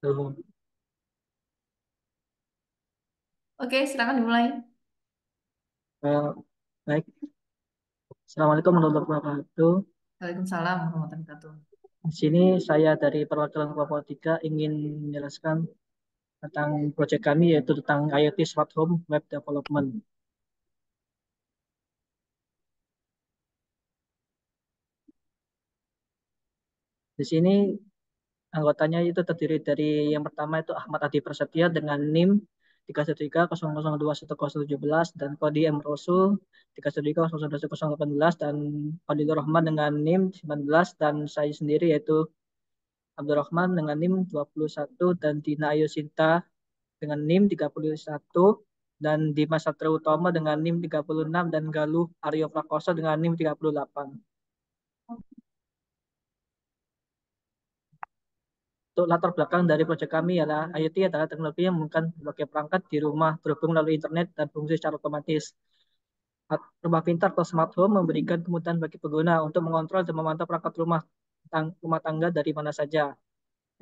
E: Tuh.
A: Oke, silakan dimulai.
E: Eh, baik, Assalamualaikum warahmatullahi wabarakatuh.
A: Waalaikumsalam warahmatullahi wabarakatuh.
E: Di sini saya dari perwakilan kelompok 3 ingin menjelaskan tentang proyek kami yaitu tentang IoT Smart Home Web Development. Di sini anggotanya itu terdiri dari yang pertama itu Ahmad Adi Prasetya dengan NIM 313002117 dan Kodi M. Rosul 3130018 dan Fadilur Rahman dengan NIM 19 dan saya sendiri yaitu Abdurrahman dengan NIM 21 dan Dina Ayu Sinta dengan NIM 31 dan Dimas Satria Utama dengan NIM 36 dan Galuh Aryo Prakoso dengan NIM 38. Untuk latar belakang dari proyek kami adalah IoT adalah teknologi yang memungkinkan berbagai perangkat di rumah terhubung melalui internet dan fungsi secara otomatis. Rumah pintar atau smart home memberikan kemudahan bagi pengguna untuk mengontrol dan memantau perangkat rumah tangga dari mana saja.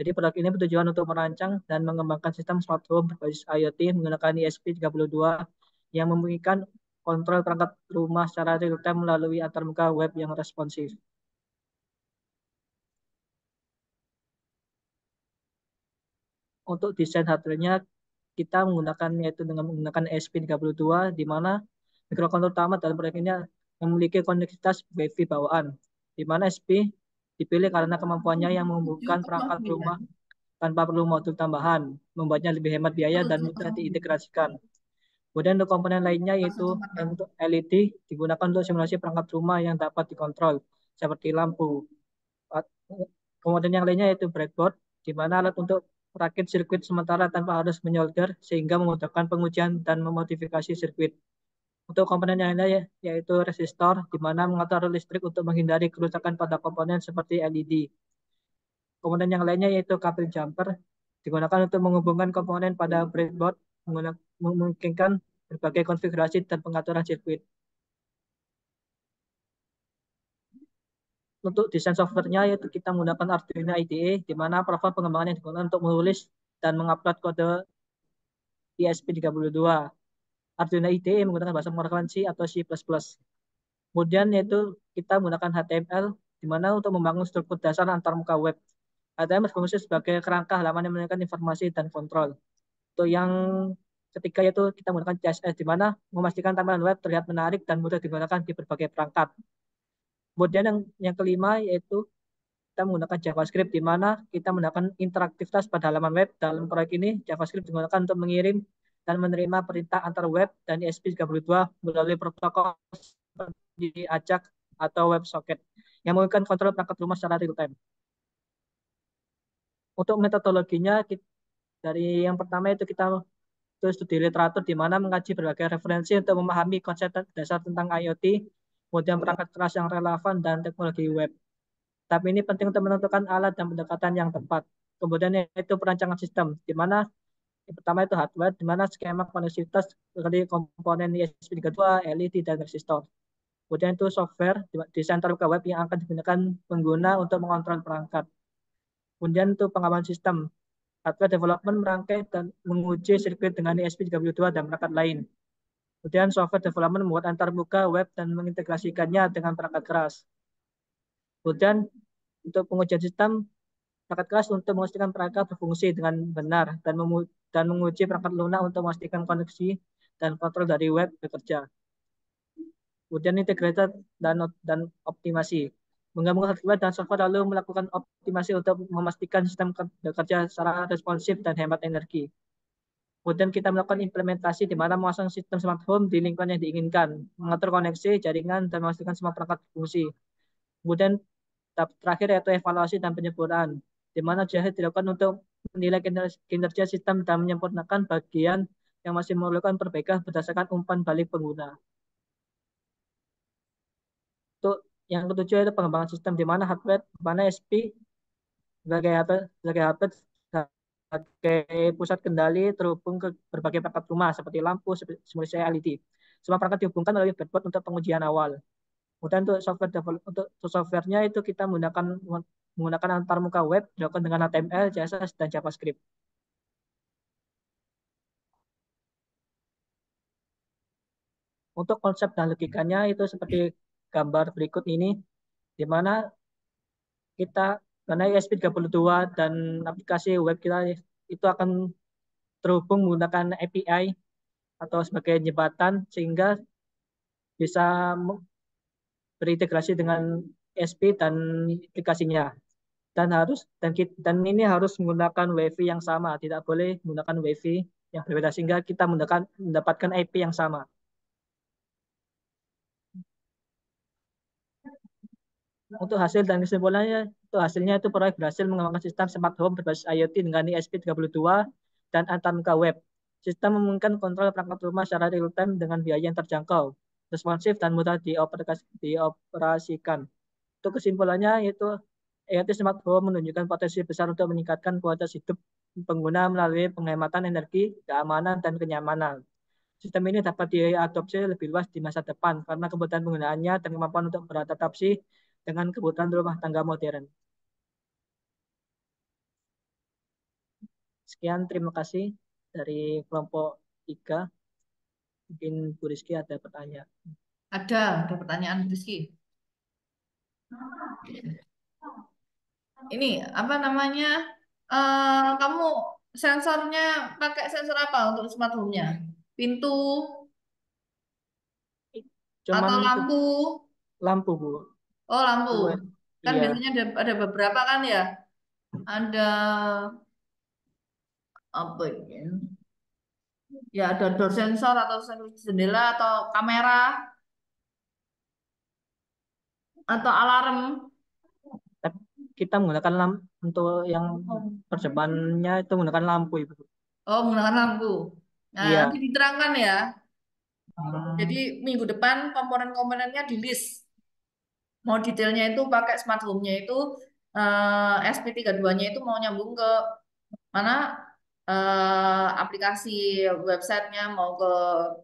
E: Jadi produk ini bertujuan untuk merancang dan mengembangkan sistem smart home berbasis IoT menggunakan ESP32 yang memungkinkan kontrol perangkat rumah secara real time melalui antarmuka web yang responsif. Untuk desain hardware-nya kita menggunakan yaitu dengan menggunakan ESP32 di mana mikrokontroller utama dalam proyek ini memiliki koneksitas WiFi bawaan di mana SP dipilih karena kemampuannya yang menghubungkan perangkat rumah tanpa perlu modul tambahan, membuatnya lebih hemat biaya dan mudah diintegrasikan. Kemudian untuk komponen lainnya yaitu untuk LED digunakan untuk simulasi perangkat rumah yang dapat dikontrol seperti lampu. Kemudian yang lainnya yaitu breadboard di mana alat untuk merakit sirkuit sementara tanpa harus menyolder sehingga memudahkan pengujian dan memodifikasi sirkuit. Untuk komponen yang lainnya yaitu resistor di mana mengatur arus listrik untuk menghindari kerusakan pada komponen seperti LED. Komponen yang lainnya yaitu kabel jumper digunakan untuk menghubungkan komponen pada breadboard memungkinkan berbagai konfigurasi dan pengaturan sirkuit. Untuk desain softwarenya yaitu kita menggunakan Arduino IDE di mana platform pengembangan yang digunakan untuk menulis dan mengupload kode ESP32. Arduino IDE menggunakan bahasa pemrograman C atau C++. Kemudian yaitu kita menggunakan HTML di mana untuk membangun struktur dasar antarmuka web. HTML berfungsi sebagai kerangka halaman yang menunjukkan informasi dan kontrol. Untuk yang ketiga yaitu kita menggunakan CSS di mana memastikan tampilan web terlihat menarik dan mudah digunakan di berbagai perangkat. Kemudian yang kelima yaitu kita menggunakan JavaScript di mana kita menggunakan interaktivitas pada halaman web. Dalam proyek ini JavaScript digunakan untuk mengirim dan menerima perintah antar web dan ESP32 melalui protokol seperti AJAX atau WebSocket yang memungkinkan kontrol perangkat rumah secara real time. Untuk metodologinya dari yang pertama itu kita studi literatur di mana mengkaji berbagai referensi untuk memahami konsep dasar tentang IoT, kemudian perangkat keras yang relevan dan teknologi web. Tapi ini penting untuk menentukan alat dan pendekatan yang tepat. Kemudian yaitu perancangan sistem, di mana yang pertama itu hardware, di mana skema koneksivitas dari komponen ESP32, LED, dan resistor. Kemudian itu software, desain terbuka web yang akan digunakan pengguna untuk mengontrol perangkat. Kemudian itu pengawalan sistem, hardware development merangkai dan menguji sirkuit dengan ESP32 dan perangkat lain. Kemudian software development membuat antarmuka web dan mengintegrasikannya dengan perangkat keras. Kemudian untuk pengujian sistem, perangkat keras untuk memastikan perangkat berfungsi dengan benar dan menguji perangkat lunak untuk memastikan koneksi dan kontrol dari web bekerja. Kemudian integrator dan optimasi. Menggabungkan hardware dan software lalu melakukan optimasi untuk memastikan sistem bekerja secara responsif dan hemat energi. Kemudian kita melakukan implementasi di mana memasang sistem smart home di lingkungan yang diinginkan, mengatur koneksi, jaringan, dan memastikan semua perangkat berfungsi. Kemudian tahap terakhir yaitu evaluasi dan penyempurnaan, di mana jahit dilakukan untuk menilai kinerja sistem dan menyempurnakan bagian yang masih memerlukan perbaikan berdasarkan umpan balik pengguna. Untuk yang ketujuh itu pengembangan sistem di mana hardware, di mana SP sebagai pusat kendali terhubung ke berbagai perangkat rumah seperti lampu, simulasi LED. Semua perangkat dihubungkan melalui breadboard untuk pengujian awal. Kemudian untuk software itu kita menggunakan menggunakan antarmuka web dilakukan dengan HTML, CSS, dan JavaScript. Untuk konsep dan logikanya itu seperti gambar berikut ini, di mana kita karena ESP32 dan aplikasi web kita itu akan terhubung menggunakan API atau sebagai jembatan sehingga bisa berintegrasi dengan ESP dan aplikasinya. Dan ini harus menggunakan WiFi yang sama, tidak boleh menggunakan WiFi yang berbeda sehingga kita mendapatkan IP yang sama. Untuk hasil dan kesimpulannya, itu hasilnya itu proyek berhasil mengembangkan sistem smart home berbasis IoT dengan ESP32 dan antarmuka web. Sistem memungkinkan kontrol perangkat rumah secara real time dengan biaya yang terjangkau, responsif dan mudah dioperasikan. Untuk kesimpulannya yaitu IoT Smart Home menunjukkan potensi besar untuk meningkatkan kualitas hidup pengguna melalui penghematan energi, keamanan, dan kenyamanan. Sistem ini dapat diadopsi lebih luas di masa depan karena kebutuhan penggunaannya dan kemampuan untuk beradaptasi dengan kebutuhan rumah tangga modern. Sekian, terima kasih dari kelompok 3. Mungkin Bu Rizky ada pertanyaan.
A: Ada pertanyaan Rizky. Ini apa namanya? Kamu sensornya pakai sensor apa untuk smart home-nya? Pintu
E: Cuman
A: atau lampu?
E: lampu, Bu.
A: Oh, lampu. Kan
E: Iya,
A: biasanya ada beberapa kan ya. Ada apa ini? Ya ada door sensor atau sensor jendela atau kamera atau alarm.
E: tapi kita menggunakan untuk yang perdepannya itu menggunakan lampu, Ibu.
A: Oh, menggunakan lampu. Nah, nanti
E: Iya.
A: diterangkan ya. Jadi
E: Hmm,
A: minggu depan komponen-komponennya di list. Mau detailnya itu pakai smart home-nya itu SP32-nya itu mau nyambung ke mana aplikasi websitenya mau ke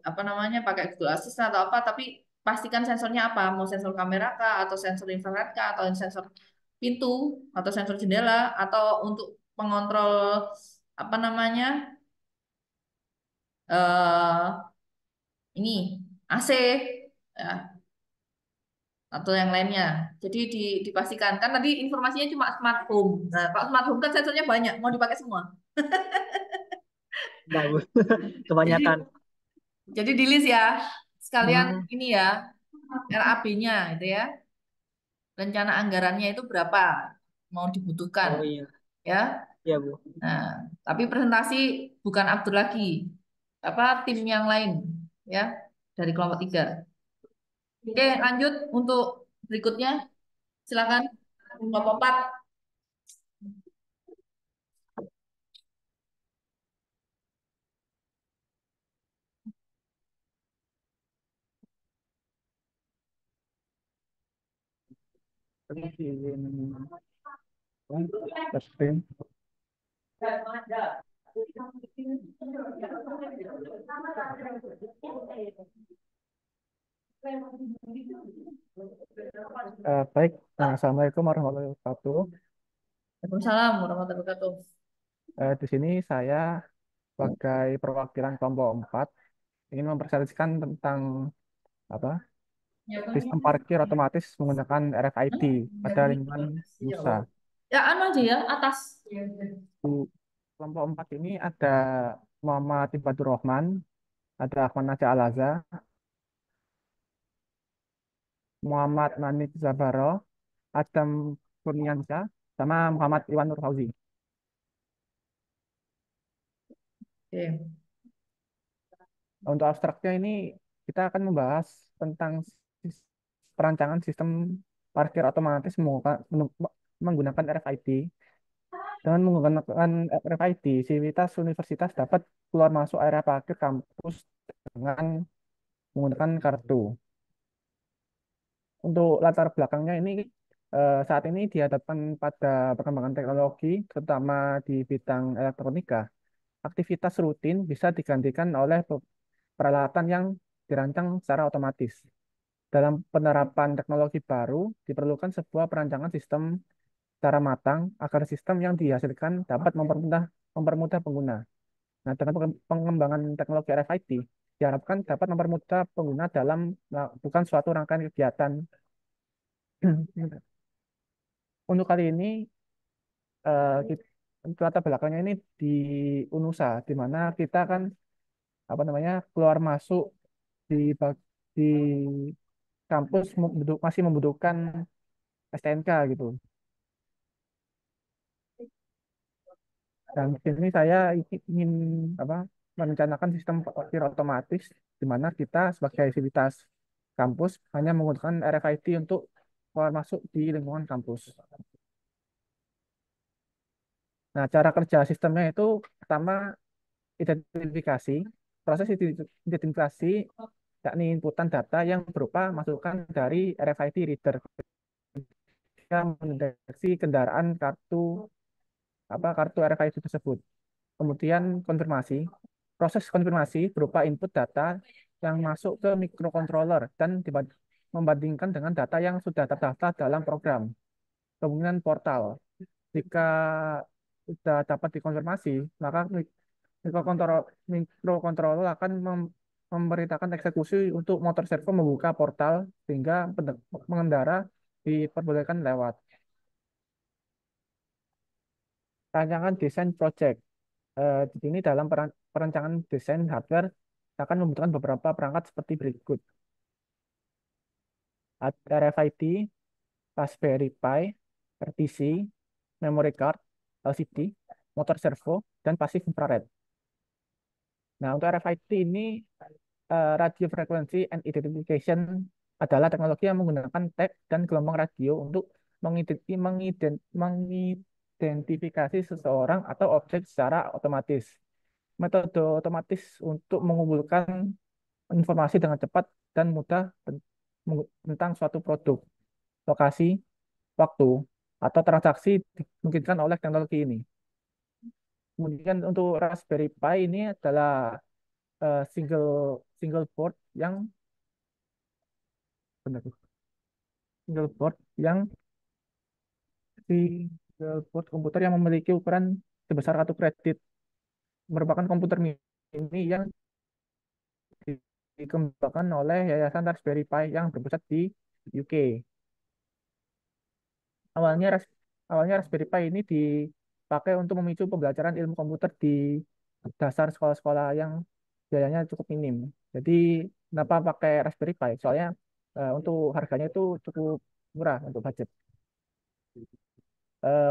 A: apa namanya pakai Google Assistant atau apa tapi pastikan sensornya apa mau sensor kamera kah atau sensor infrared kah atau sensor pintu atau sensor jendela atau untuk pengontrol apa namanya eh ini AC ya atau yang lainnya. Jadi dipastikan kan tadi informasinya cuma smart home. Nah, kalau smart home kan sensornya banyak, mau dipakai semua.
E: enggak, Bu.
A: Jadi
E: Kebanyakan.
A: jadi di list ya. Sekalian
E: Hmm,
A: ini ya, RAB-nya itu ya. Rencana anggarannya itu berapa mau dibutuhkan
E: oh iya,
A: ya.
E: iya, Bu.
A: Nah, tapi presentasi bukan Abdur lagi. Apa tim yang lain ya dari kelompok 3. Oke, lanjut untuk berikutnya. Silakan kelompok 4.
F: Testing. Baik, Assalamualaikum warahmatullahi wabarakatuh.
A: Waalaikumsalam warahmatullahi wabarakatuh.
F: Di sini saya sebagai perwakilan kelompok 4 ingin mempresentasikan tentang apa sistem parkir otomatis menggunakan RFID pada lingkungan Nusa.
A: Ya, anu aja ya, atas.
F: Di kelompok 4 ini ada Muhammad Ibadur Rahman, ada Ahmad Naja Alaza, Muhammad Manik Zabaro, Adam Kurniansyah, sama Muhammad Iwan Nur Fauzi.
A: Oke.
F: Untuk abstraknya ini kita akan membahas tentang sis- perancangan sistem parkir otomatis menggunakan RFID. Dengan menggunakan RFID, sivitas universitas dapat keluar masuk area parkir kampus dengan menggunakan kartu. Untuk latar belakangnya ini saat ini dihadapkan pada perkembangan teknologi, terutama di bidang elektronika. Aktivitas rutin bisa digantikan oleh peralatan yang dirancang secara otomatis. Dalam penerapan teknologi baru, diperlukan sebuah perancangan sistem secara matang agar sistem yang dihasilkan dapat mempermudah pengguna. Nah, dengan pengembangan teknologi RFID diharapkan dapat mempermudah pengguna dalam melakukan suatu rangkaian kegiatan. Untuk kali ini, latar belakangnya ini di UNUSA, di mana kita kan apa namanya keluar masuk di di kampus masih membutuhkan STNK gitu. Dan di sini saya ingin apa merencanakan sistem parkir otomatis di mana kita sebagai aktivitas kampus hanya menggunakan RFID untuk keluar masuk di lingkungan kampus. Nah, cara kerja sistemnya itu pertama identifikasi, proses identifikasi yakni inputan data yang berupa masukan dari RFID reader yang mendeteksi kendaraan kartu RFID tersebut. Kemudian konfirmasi. Proses konfirmasi berupa input data yang masuk ke microcontroller dan membandingkan dengan data yang sudah terdaftar dalam program. Kemudian portal. Jika sudah dapat dikonfirmasi, maka mikrokontroller akan memerintahkan eksekusi untuk motor servo membuka portal sehingga pengendara diperbolehkan lewat. Rancangan desain project. Di sini dalam perencanaan desain hardware akan membutuhkan beberapa perangkat seperti berikut. RFID, Raspberry Pi, RTC, memory card, LCD, motor servo, dan passive infrared. Nah, untuk RFID ini radio frequency and identification adalah teknologi yang menggunakan tag dan gelombang radio untuk mengidentifikasi seseorang atau objek secara otomatis. Metode otomatis untuk mengumpulkan informasi dengan cepat dan mudah tentang suatu produk, lokasi, waktu, atau transaksi dimungkinkan oleh teknologi ini. Kemudian untuk Raspberry Pi ini adalah single single board yang benar, single board yang single board komputer yang memiliki ukuran sebesar kartu kredit, merupakan komputer mini yang dikembangkan oleh Yayasan Raspberry Pi yang berpusat di UK. Awalnya awalnya Raspberry Pi ini dipakai untuk memicu pembelajaran ilmu komputer di dasar sekolah-sekolah yang biayanya cukup minim. Jadi kenapa pakai Raspberry Pi? Soalnya untuk harganya itu cukup murah untuk budget.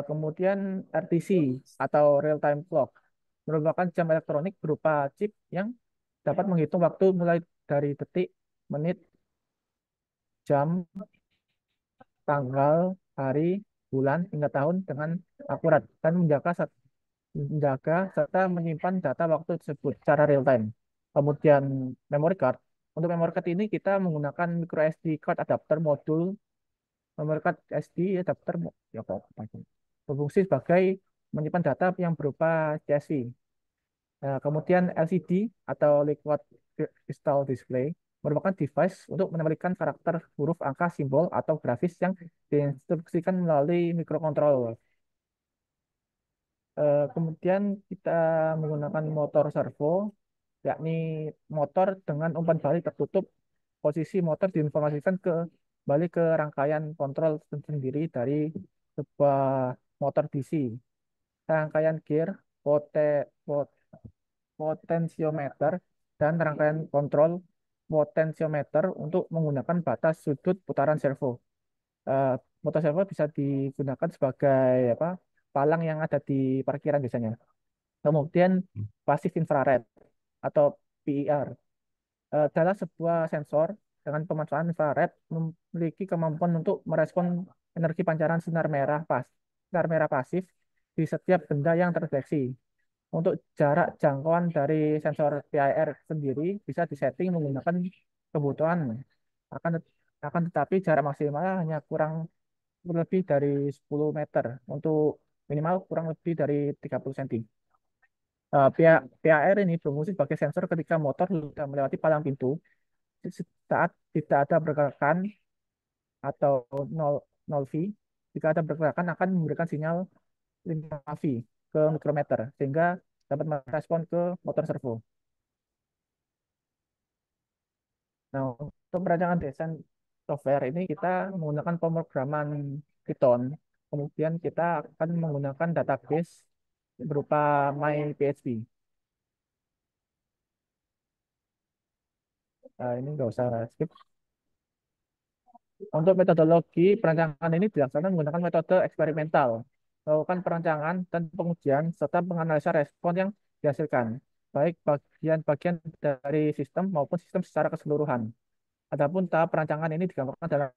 F: Kemudian RTC atau real time clock merupakan jam elektronik berupa chip yang dapat menghitung waktu mulai dari detik, menit, jam, tanggal, hari, bulan, hingga tahun dengan akurat dan menjaga serta menyimpan data waktu tersebut secara real time. Kemudian memory card. Untuk memory card ini kita menggunakan micro SD card adapter modul memory card SD adapter ya berfungsi sebagai menyimpan data yang berupa CSV. Nah, kemudian LCD atau Liquid Crystal Display merupakan device untuk menampilkan karakter, huruf, angka, simbol, atau grafis yang diinstruksikan melalui mikrokontroller. Kemudian kita menggunakan motor servo, yakni motor dengan umpan balik tertutup. Posisi motor diinformasikan kembali ke rangkaian kontrol tersendiri dari sebuah motor DC. Rangkaian gear, potensiometer, dan rangkaian kontrol potensiometer untuk menggunakan batas sudut putaran servo. Eh, Motor servo bisa digunakan sebagai palang yang ada di parkiran biasanya. Kemudian pasif infrared atau PIR adalah sebuah sensor dengan pemanfaatan infrared memiliki kemampuan untuk merespon energi pancaran sinar merah pasif di setiap benda yang terdeteksi. Untuk jarak jangkauan dari sensor PIR sendiri bisa disetting menggunakan kebutuhan. Akan akan tetapi jarak maksimalnya hanya kurang lebih dari 10 meter untuk minimal kurang lebih dari 30 cm. PAR ini berfungsi sebagai sensor ketika motor sudah melewati palang pintu saat tidak ada pergerakan atau 0 V. jika ada pergerakan akan memberikan sinyal 5V ke mikrometer sehingga dapat merespon ke motor servo. Nah, untuk perancangan desain software ini kita menggunakan pemrograman Python. Kemudian kita akan menggunakan database berupa MyPHP. Nah, ini nggak usah skip. Untuk metodologi perancangan ini dilaksanakan menggunakan metode eksperimental, melakukan perancangan dan pengujian serta penganalisa respon yang dihasilkan, baik bagian-bagian dari sistem maupun sistem secara keseluruhan. Adapun tahap perancangan ini digambarkan dalam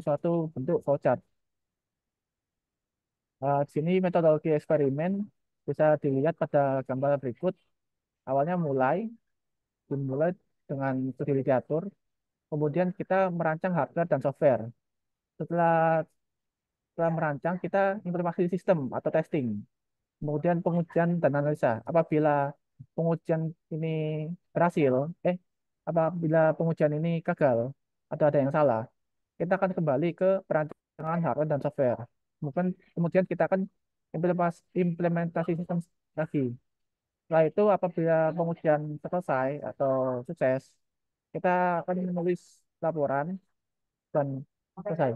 F: suatu bentuk flowchart. Di sini metodologi eksperimen bisa dilihat pada gambar berikut. Awalnya dimulai dengan studi diatur, kemudian kita merancang hardware dan software. Setelah setelah merancang, kita implementasi sistem atau testing. Kemudian pengujian dan analisa. Pengujian ini berhasil, apabila pengujian ini gagal atau ada yang salah, kita akan kembali ke perancangan hardware dan software. Kemudian kita akan implementasi sistem lagi. Setelah itu, apabila pengujian selesai atau sukses, kita akan menulis laporan dan selesai.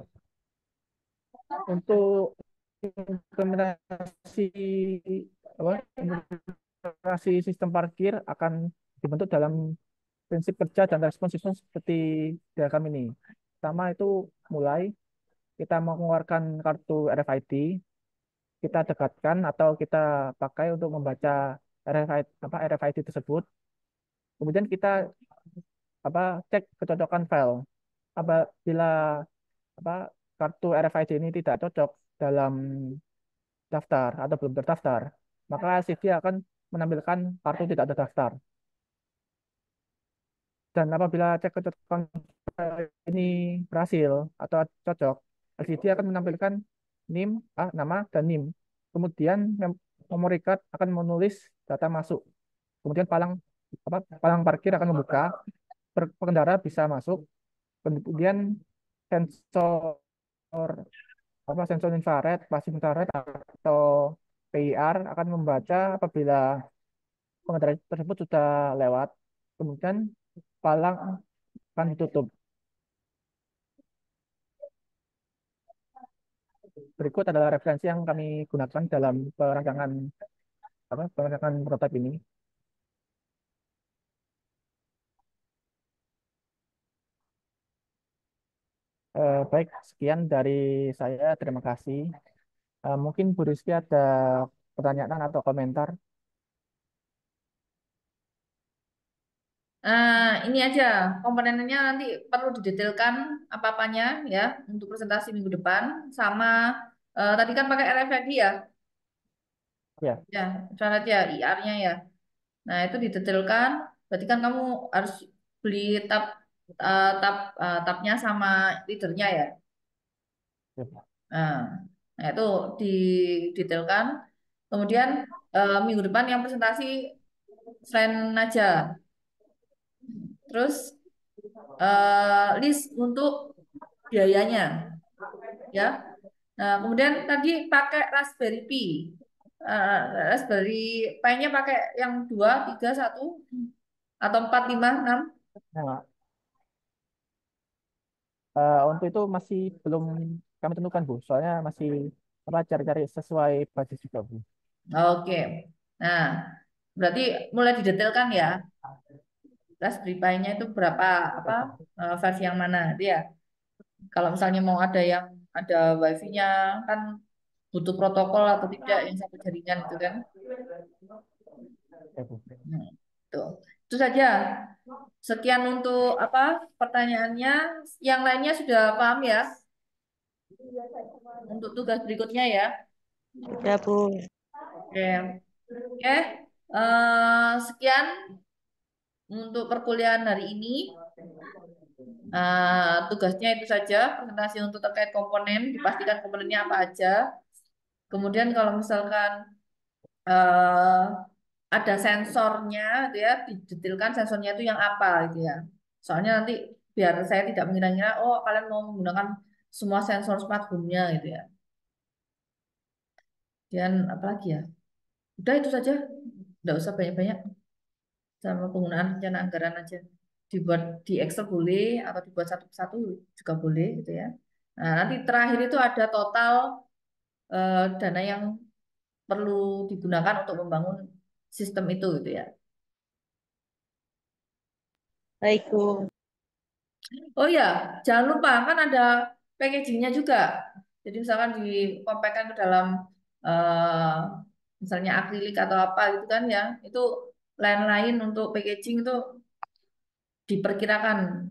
F: Untuk implementasi implementasi sistem parkir akan dibentuk dalam prinsip kerja dan respon sistem seperti diagram ini. Pertama itu kita mengeluarkan kartu RFID, kita dekatkan atau kita pakai untuk membaca RFID tersebut. Kemudian kita cek kecocokan file. Apabila apa kartu RFID ini tidak cocok dalam daftar atau belum terdaftar, maka CD akan menampilkan kartu tidak terdaftar. Dan apabila cek kecocokan ini berhasil atau cocok, LCD akan menampilkan NIM, nama dan NIM. Kemudian memory card akan menulis data masuk. Kemudian palang parkir akan membuka, pengendara bisa masuk. Kemudian sensor sensor infrared, pasif infrared atau PIR akan membaca apabila pengendara tersebut sudah lewat. Kemudian palang akan ditutup. Berikut adalah referensi yang kami gunakan dalam perancangan prototipe ini. Baik, sekian dari saya. Terima kasih. Mungkin Bu Rizky ada pertanyaan atau komentar.
A: Ini aja komponennya nanti perlu didetailkan apa-apanya ya untuk presentasi minggu depan sama tadi kan pakai RFID ya.
F: Ya,
A: Ya, syarat ya IR-nya ya. Nah, itu didetailkan. Berarti kan kamu harus beli tabnya sama leadernya ya.
F: ya.
A: Nah, nah itu didetailkan. Kemudian minggu depan yang presentasi selain aja. Terus list untuk biayanya ya. Nah, kemudian tadi pakai Raspberry Pi. Eh, Raspberry Pi-nya pakai yang 2, 3, 1 atau 4, 5, 6.
F: Nah, untuk itu masih belum kami tentukan, Bu. Soalnya masih cari-cari sesuai budget juga, Bu.
A: Oke. Nah, berarti mulai didetailkan ya. Raspberry Pi-nya itu berapa versi yang mana itu ya. Kalau misalnya mau ada yang ada wifi-nya kan butuh protokol atau tidak yang satu jaringan itu kan.
F: Ya, Bu.
A: Hmm, tuh. Itu saja. Sekian untuk pertanyaannya. Yang lainnya sudah paham ya untuk tugas berikutnya ya.
C: Ya, Bu.
A: Oke. Oke. Sekian untuk perkuliahan hari ini. Tugasnya itu saja, presentasi untuk terkait komponen, dipastikan komponennya apa aja. Kemudian kalau misalkan eh, ada sensornya, gitu ya, didetailkan sensornya itu yang apa, gitu ya. Soalnya nanti biar saya tidak mengira-ngira, oh kalian mau menggunakan semua sensor smart home-nya gitu ya. Dan apalagi ya? Udah itu saja, nggak usah banyak-banyak sama penggunaan rencana anggaran aja. Dibuat di Excel boleh atau dibuat satu persatu juga boleh gitu ya. Nah, nanti terakhir itu ada total dana yang perlu digunakan untuk membangun sistem itu gitu ya.
C: Baik, Bu.
A: Oh ya, jangan lupa kan ada packagingnya juga. Jadi misalkan dikompakkan ke dalam eh, misalnya akrilik atau apa gitu kan ya, itu lain-lain untuk packaging itu diperkirakan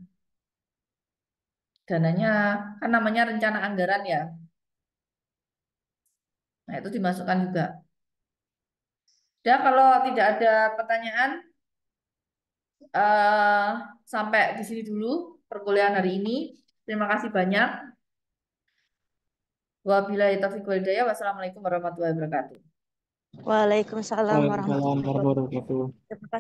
A: dananya kan namanya rencana anggaran ya. Nah, itu dimasukkan juga. Ya, kalau tidak ada pertanyaan, eh, sampai di sini dulu perkuliahan hari ini. Terima kasih banyak. Wabillahi taufiq wal hidayah. Wassalamualaikum warahmatullahi wabarakatuh.
C: Waalaikumsalam
F: Waalaikumsalam
C: warahmatullahi
F: warahmatullahi wabarakatuh.
C: wabarakatuh.